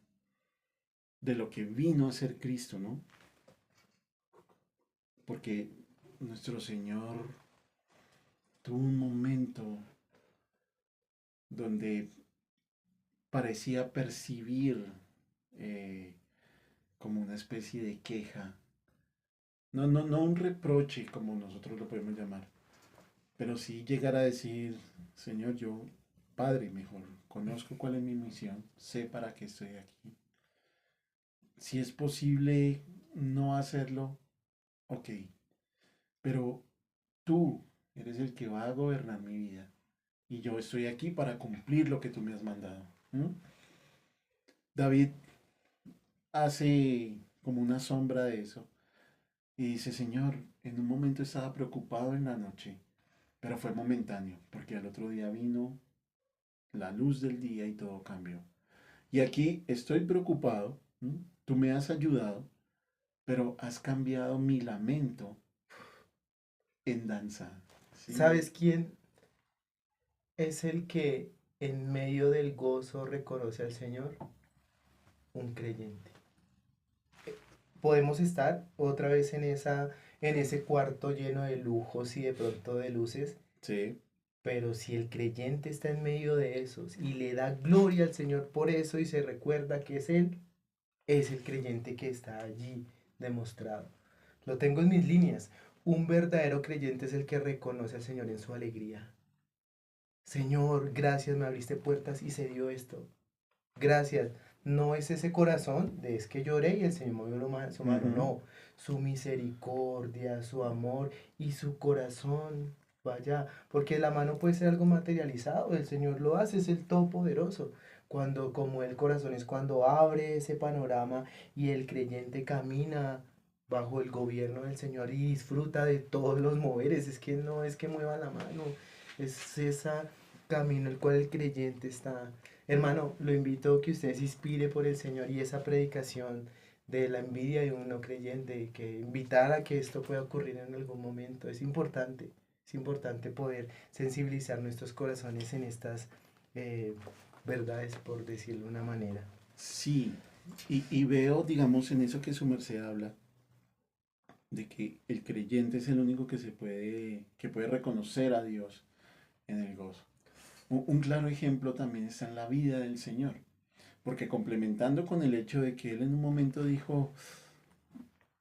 de lo que vino a ser Cristo, ¿no? Porque nuestro Señor tuvo un momento donde parecía percibir eh, como una especie de queja. No un reproche como nosotros lo podemos llamar, pero sí llegar a decir, Señor, yo, Padre, mejor, conozco cuál es mi misión, sé para qué estoy aquí. Si es posible no hacerlo, ok, pero tú eres el que va a gobernar mi vida y yo estoy aquí para cumplir lo que tú me has mandado. ¿Mm? David hace como una sombra de eso y dice, Señor, en un momento estaba preocupado en la noche, pero fue momentáneo, porque al otro día vino la luz del día y todo cambió. Y aquí estoy preocupado, ¿m? Tú me has ayudado, pero has cambiado mi lamento en danza. ¿Sí? ¿Sabes quién es el que en medio del gozo reconoce al Señor? Un creyente. Podemos estar otra vez en ese cuarto lleno de lujos y de pronto de luces, Sí. pero si el creyente está en medio de esos y le da gloria al Señor por eso y se recuerda que es Él, es el creyente que está allí demostrado. Lo tengo en mis líneas. Un verdadero creyente es el que reconoce al Señor en su alegría. Señor, gracias, me abriste puertas y se dio esto. Gracias. No es ese corazón de es que lloré y el Señor movió su mano. Ujú. No. Su misericordia, su amor y su corazón. Vaya, porque la mano puede ser algo materializado. El Señor lo hace, es el Todopoderoso. Cuando, como el corazón es cuando abre ese panorama y el creyente camina bajo el gobierno del Señor y disfruta de todos los moveres. Es que no es que mueva la mano, es ese camino el cual el creyente está. Hermano, lo invito a que usted se inspire por el Señor y esa predicación de la envidia de un no creyente, que invitar a que esto pueda ocurrir en algún momento. Es importante poder sensibilizar nuestros corazones en estas eh, verdades, por decirlo de una manera. Sí. Y veo, digamos, en eso que su merced habla, de que el creyente es el único que puede reconocer a Dios en el gozo. Un claro ejemplo también está en la vida del Señor. Porque complementando con el hecho de que él en un momento dijo,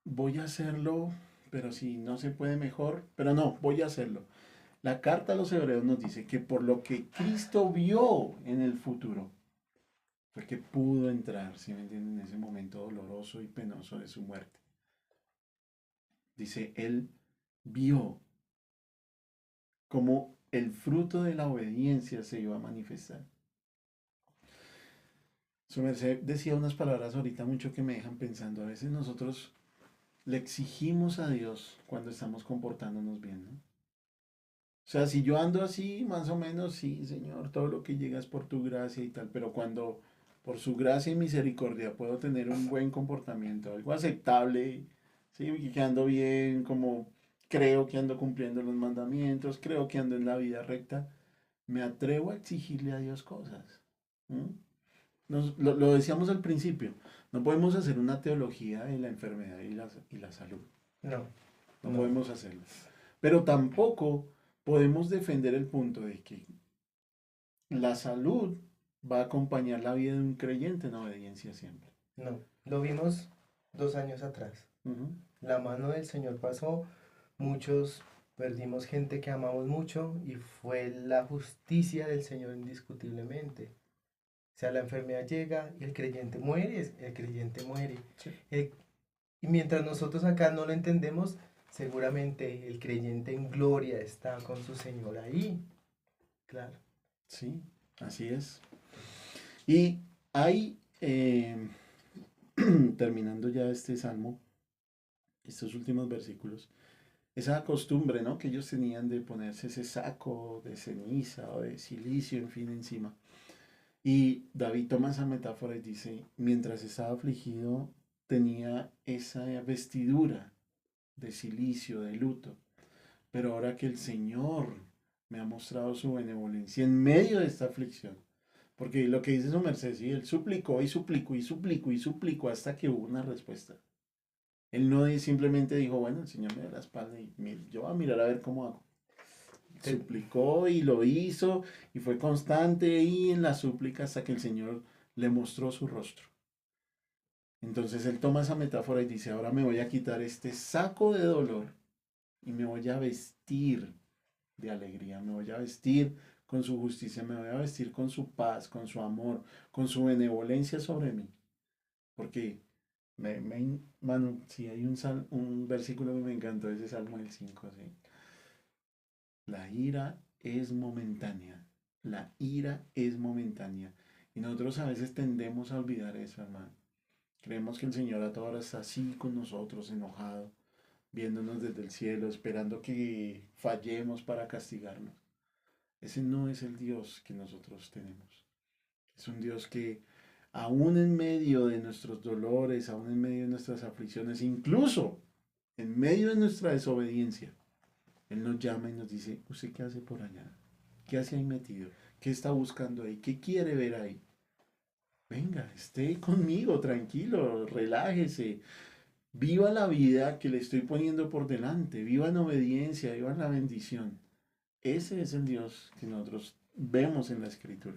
voy a hacerlo, pero si no se puede mejor, pero no, voy a hacerlo. La carta a los hebreos nos dice que por lo que Cristo vio en el futuro, fue que pudo entrar, si me entienden, en ese momento doloroso y penoso de su muerte. Dice, él vio cómo el fruto de la obediencia se iba a manifestar. Su merced decía unas palabras ahorita mucho que me dejan pensando. A veces nosotros le exigimos a Dios cuando estamos comportándonos bien, ¿no? O sea, si yo ando así, más o menos, sí, Señor, todo lo que llega es por tu gracia y tal, pero cuando por su gracia y misericordia puedo tener un buen comportamiento, algo aceptable, sí, que ando bien, como creo que ando cumpliendo los mandamientos, creo que ando en la vida recta, me atrevo a exigirle a Dios cosas. ¿M? Lo decíamos al principio, no podemos hacer una teología de la enfermedad y la salud. No, No no, podemos hacerlo. Pero tampoco podemos defender el punto de que la salud va a acompañar la vida de un creyente en obediencia siempre. no. Lo vimos 2 años atrás. Ujú. La mano del Señor pasó, muchos perdimos gente que amamos mucho y fue la justicia del Señor indiscutiblemente. O sea, la enfermedad llega y el creyente muere, el creyente muere. Sí. Y mientras nosotros acá no lo entendemos, seguramente el creyente en gloria está con su Señor ahí. Claro. Sí, así es. Y hay, terminando ya este salmo, estos últimos versículos, esa costumbre, ¿no? Que ellos tenían de ponerse ese saco de ceniza o de silicio, en fin, encima. Y David toma esa metáfora y dice, mientras estaba afligido, tenía esa vestidura de silicio, de luto. Pero ahora que el Señor me ha mostrado su benevolencia en medio de esta aflicción, porque lo que dice su merced, sí, él suplicó y suplicó y suplicó y suplicó hasta que hubo una respuesta. Él no simplemente dijo, bueno, el Señor me da la espalda y yo voy a mirar a ver cómo hago. Te- Suplicó y lo hizo y fue constante y en la súplica hasta que el Señor le mostró su rostro. Entonces él toma esa metáfora y dice, ahora me voy a quitar este saco de dolor y me voy a vestir de alegría, me voy a vestir con su justicia, me voy a vestir con su paz, con su amor, con su benevolencia sobre mí. Porque, mano, si hay un versículo que me encantó, ese Salmo del 5, ¿sí? La ira es momentánea, la ira es momentánea. Y nosotros a veces tendemos a olvidar eso, hermano. Creemos que el Señor a toda hora está así con nosotros, enojado, viéndonos desde el cielo, esperando que fallemos para castigarnos. Ese no es el Dios que nosotros tenemos. Es un Dios que aún en medio de nuestros dolores, aún en medio de nuestras aflicciones, incluso en medio de nuestra desobediencia, Él nos llama y nos dice, ¿usted qué hace por allá? ¿Qué hace ahí metido? ¿Qué está buscando ahí? ¿Qué quiere ver ahí? Venga, esté conmigo, tranquilo, relájese, viva la vida que le estoy poniendo por delante, viva en obediencia, viva en la bendición. Ese es el Dios que nosotros vemos en la Escritura.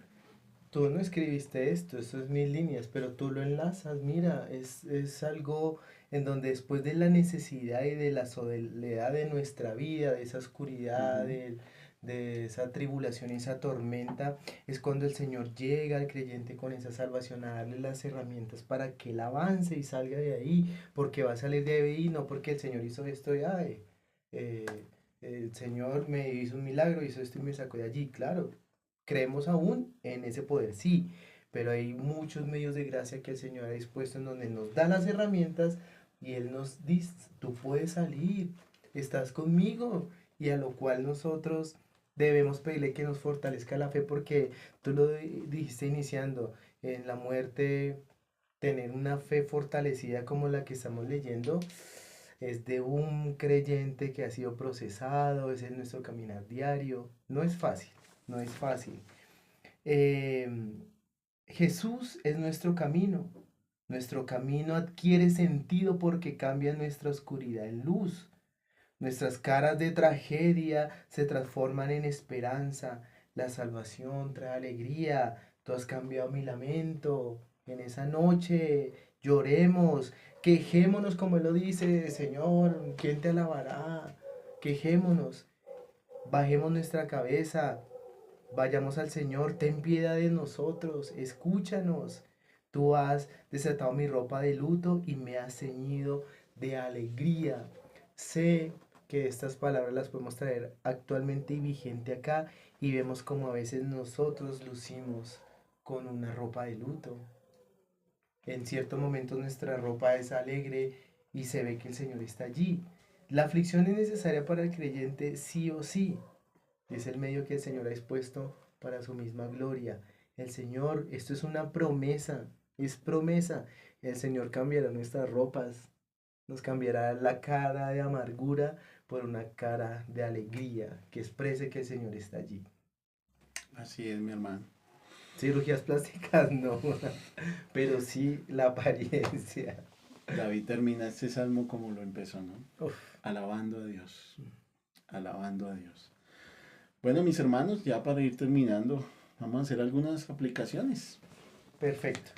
Tú no escribiste esto es mil líneas, pero tú lo enlazas, mira, es algo en donde después de la necesidad y de la soledad de nuestra vida, de esa oscuridad, Ujú. de esa tribulación y esa tormenta, es cuando el Señor llega al creyente con esa salvación a darle las herramientas para que él avance y salga de ahí, porque va a salir de ahí, no porque el Señor hizo esto y ay, eh, el Señor me hizo un milagro, hizo esto y me sacó de allí, claro. Creemos aún en ese poder, sí, pero hay muchos medios de gracia que el Señor ha dispuesto en donde nos da las herramientas y Él nos dice, tú puedes salir, estás conmigo, y a lo cual nosotros debemos pedirle que nos fortalezca la fe porque tú lo dijiste iniciando, en la muerte, tener una fe fortalecida como la que estamos leyendo. Es de un creyente que ha sido procesado, ese es nuestro caminar diario. No es fácil, no es fácil. Eh, Jesús es nuestro camino. Nuestro camino adquiere sentido porque cambia nuestra oscuridad en luz. Nuestras caras de tragedia se transforman en esperanza. La salvación trae alegría. Tú has cambiado mi lamento. En esa noche lloremos, quejémonos como Él lo dice, Señor, ¿quién te alabará? Quejémonos, bajemos nuestra cabeza, vayamos al Señor, ten piedad de nosotros, escúchanos. Tú has desatado mi ropa de luto y me has ceñido de alegría. Sé que estas palabras las podemos traer actualmente y vigente acá y vemos como a veces nosotros lucimos con una ropa de luto. En cierto momento nuestra ropa es alegre y se ve que el Señor está allí. La aflicción es necesaria para el creyente sí o sí. Es el medio que el Señor ha expuesto para su misma gloria. El Señor, esto es una promesa, es promesa. El Señor cambiará nuestras ropas, nos cambiará la cara de amargura por una cara de alegría que exprese que el Señor está allí. Así es, mi hermano. Cirugías plásticas no, pero sí la apariencia. David termina este salmo como lo empezó, ¿no? Uf, Alabando a Dios, alabando a Dios. Bueno, mis hermanos, ya para ir terminando, vamos a hacer algunas aplicaciones. perfecto.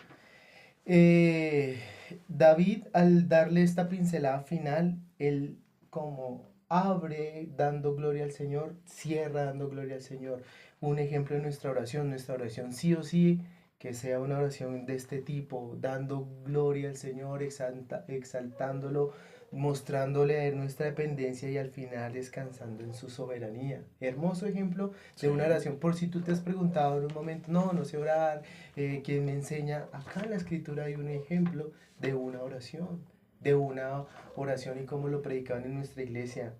Eh, David, al darle esta pincelada final, él como abre dando gloria al Señor, cierra dando gloria al Señor. Un ejemplo de nuestra oración sí o sí, que sea una oración de este tipo, dando gloria al Señor, exaltándolo mostrándole a él nuestra dependencia y al final descansando en su soberanía. Hermoso ejemplo de una Sí, oración. Por si tú te has preguntado en un momento, no, no sé orar, ¿quién me enseña? Acá en la escritura hay un ejemplo de una oración, y como lo predicaban en nuestra iglesia,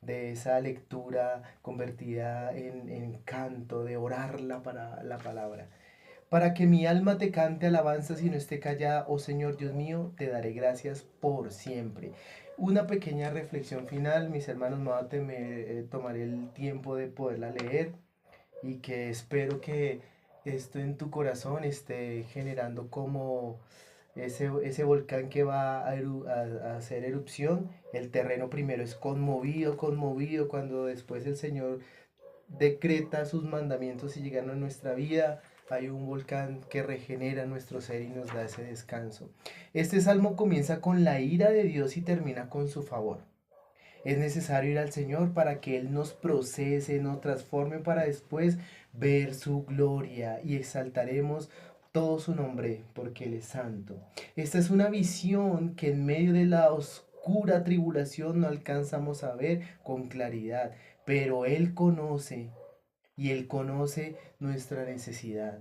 de esa lectura convertida en canto, de orarla para la palabra. Para que mi alma te cante alabanzas y no esté callada, oh Señor Dios mío, te daré gracias por siempre. Una pequeña reflexión final, mis hermanos, tomaré el tiempo de poderla leer y que espero que esto en tu corazón esté generando como ese volcán que va a hacer erupción. El terreno primero es conmovido, conmovido, cuando después el Señor decreta sus mandamientos y llegan a nuestra vida. Hay un volcán que regenera nuestro ser y nos da ese descanso. Este salmo comienza con la ira de Dios y termina con su favor. Es necesario ir al Señor para que Él nos procese, nos transforme para después ver su gloria y exaltaremos todo su nombre porque Él es santo. Esta es una visión que en medio de la oscura tribulación no alcanzamos a ver con claridad, pero Él conoce y Él conoce nuestra necesidad.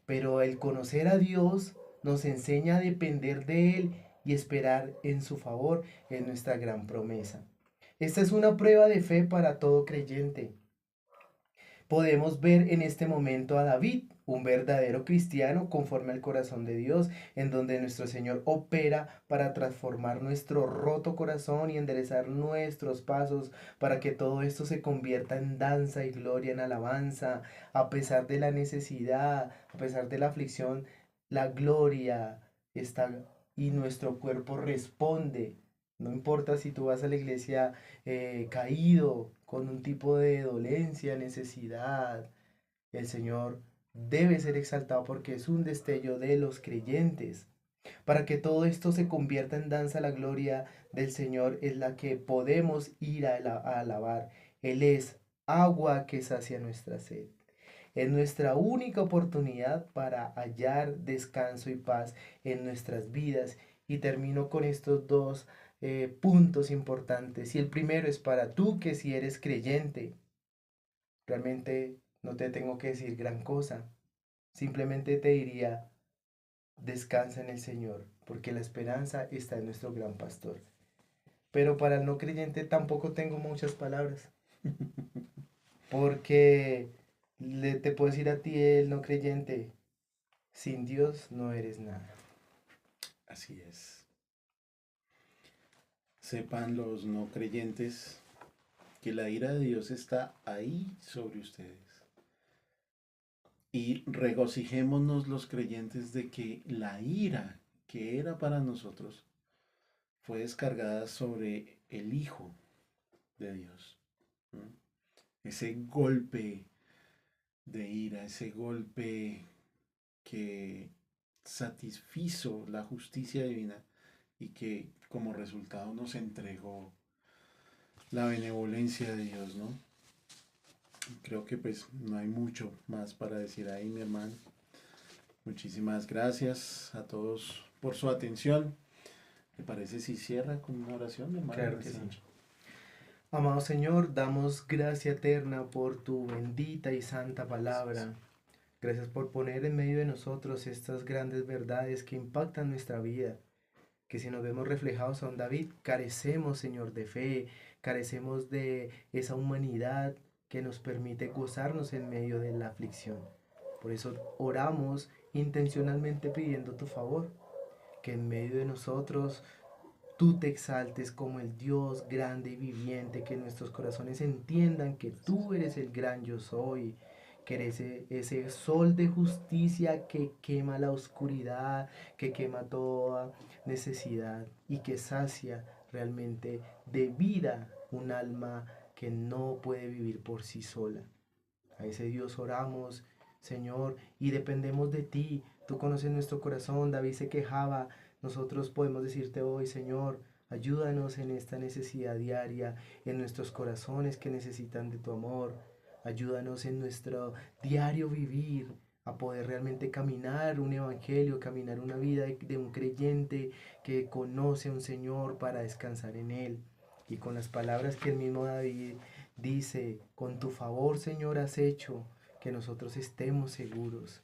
Pero el conocer a Dios nos enseña a depender de Él y esperar en su favor en nuestra gran promesa. Esta es una prueba de fe para todo creyente. Podemos ver en este momento a David, un verdadero cristiano conforme al corazón de Dios, en donde nuestro Señor opera para transformar nuestro roto corazón y enderezar nuestros pasos para que todo esto se convierta en danza y gloria, en alabanza, a pesar de la necesidad, a pesar de la aflicción, la gloria está y nuestro cuerpo responde. No importa si tú vas a la iglesia caído, con un tipo de dolencia, necesidad, el Señor debe ser exaltado porque es un destello de los creyentes. Para que todo esto se convierta en danza, la gloria del Señor es la que podemos ir a alabar. Él es agua que sacia nuestra sed. Es nuestra única oportunidad para hallar descanso y paz en nuestras vidas. Y termino con estos dos puntos importantes. Y el primero es para tú que si eres creyente, realmente no te tengo que decir gran cosa. Simplemente te diría, descansa en el Señor, porque la esperanza está en nuestro gran pastor. Pero para el no creyente tampoco tengo muchas palabras, porque te puedo decir a ti, el no creyente, sin Dios no eres nada. así es. Sepan los no creyentes que la ira de Dios está ahí sobre ustedes. Y regocijémonos los creyentes de que la ira que era para nosotros fue descargada sobre el Hijo de Dios. ¿No? Ese golpe de ira, ese golpe que satisfizo la justicia divina y que como resultado nos entregó la benevolencia de Dios, ¿no? Creo que pues no hay mucho más para decir ahí, mi hermano. Muchísimas gracias a todos por su atención. ¿Le parece si cierra con una oración, mi hermano, en Claro que esta sí. noche? Amado Señor, damos gracia eterna por tu bendita y santa Gracias. palabra. Gracias por poner en medio de nosotros estas grandes verdades que impactan nuestra vida. Que si nos vemos reflejados a un David, carecemos, Señor, de fe, carecemos de esa humanidad que nos permite gozarnos en medio de la aflicción. Por eso oramos intencionalmente pidiendo tu favor, que en medio de nosotros tú te exaltes como el Dios grande y viviente, que nuestros corazones entiendan que tú eres el gran yo soy, que eres ese sol de justicia que quema la oscuridad, que quema toda necesidad y que sacia realmente de vida un alma que no puede vivir por sí sola. A ese Dios oramos, Señor, y dependemos de ti. Tú conoces nuestro corazón. David se quejaba. Nosotros podemos decirte hoy, Señor, ayúdanos en esta necesidad diaria, en nuestros corazones que necesitan de tu amor. Ayúdanos en nuestro diario vivir a poder realmente caminar un evangelio, caminar una vida de un creyente que conoce a un Señor para descansar en Él. Y con las palabras que el mismo David dice, con tu favor, Señor, has hecho que nosotros estemos seguros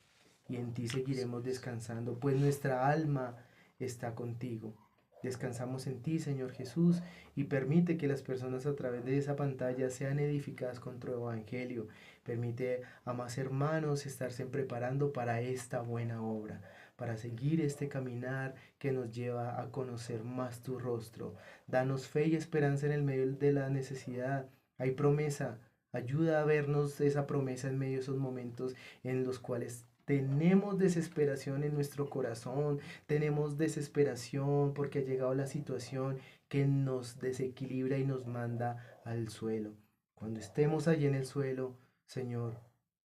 y en ti seguiremos descansando, pues nuestra alma está contigo. Descansamos en ti, Señor Jesús, y permite que las personas a través de esa pantalla sean edificadas con tu evangelio. Permite a más hermanos estarse preparando para esta buena obra, para seguir este caminar que nos lleva a conocer más tu rostro. Danos fe y esperanza en el medio de la necesidad. Hay promesa. Ayuda a vernos esa promesa en medio de esos momentos en los cuales tenemos desesperación en nuestro corazón, tenemos desesperación porque ha llegado la situación que nos desequilibra y nos manda al suelo. Cuando estemos allí en el suelo, Señor,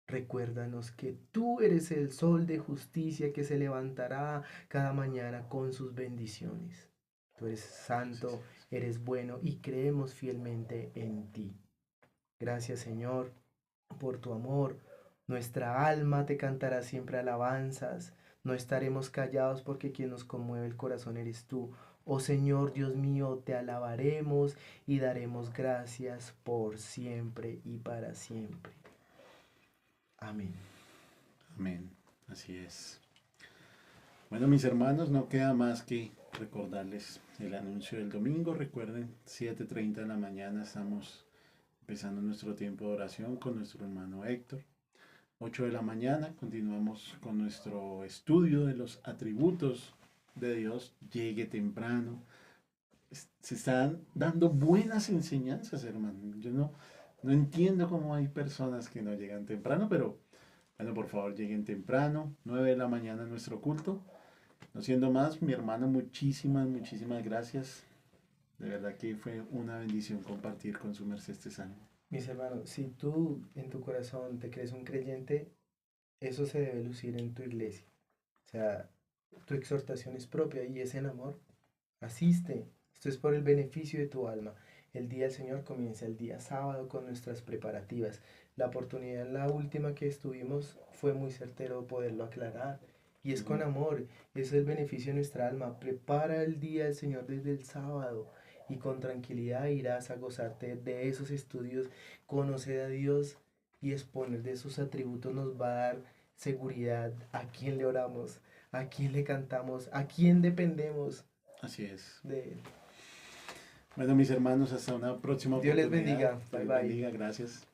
recuérdanos que tú eres el sol de justicia que se levantará cada mañana con sus bendiciones. Tú eres santo, eres bueno y creemos fielmente en ti. Gracias, Señor, por tu amor. Nuestra alma te cantará siempre alabanzas. No estaremos callados porque quien nos conmueve el corazón eres tú. Oh Señor Dios mío, te alabaremos y daremos gracias por siempre y para siempre. Amén. Amén. Así es. Bueno, mis hermanos, no queda más que recordarles el anuncio del domingo. Recuerden, 7:30 de la mañana estamos empezando nuestro tiempo de oración con nuestro hermano Héctor. 8 de la mañana continuamos con nuestro estudio de los atributos de Dios. Llegue temprano. Se están dando buenas enseñanzas, hermano. Yo no entiendo cómo hay personas que no llegan temprano, pero bueno, por favor, lleguen temprano. 9 de la mañana nuestro culto. No siendo más, mi hermano, muchísimas gracias. De verdad que fue una bendición compartir con su merced este salmo. Mis hermanos, si tú en tu corazón te crees un creyente, eso se debe lucir en tu iglesia. O sea, tu exhortación es propia y es en amor. Asiste. Esto es por el beneficio de tu alma. El día del Señor comienza el día sábado con nuestras preparativas. La oportunidad, la última que estuvimos, fue muy certero poderlo aclarar. Y es con amor. Es el beneficio de nuestra alma. Prepara el día del Señor desde el sábado. Y con tranquilidad irás a gozarte de esos estudios. Conocer a Dios y exponer de sus atributos nos va a dar seguridad. ¿A quién le oramos? ¿A quién le cantamos? ¿A quién dependemos? Así es. De él. Bueno, mis hermanos, hasta una próxima Dios les oportunidad. bendiga. Dios Bye les bye. bendiga. Gracias.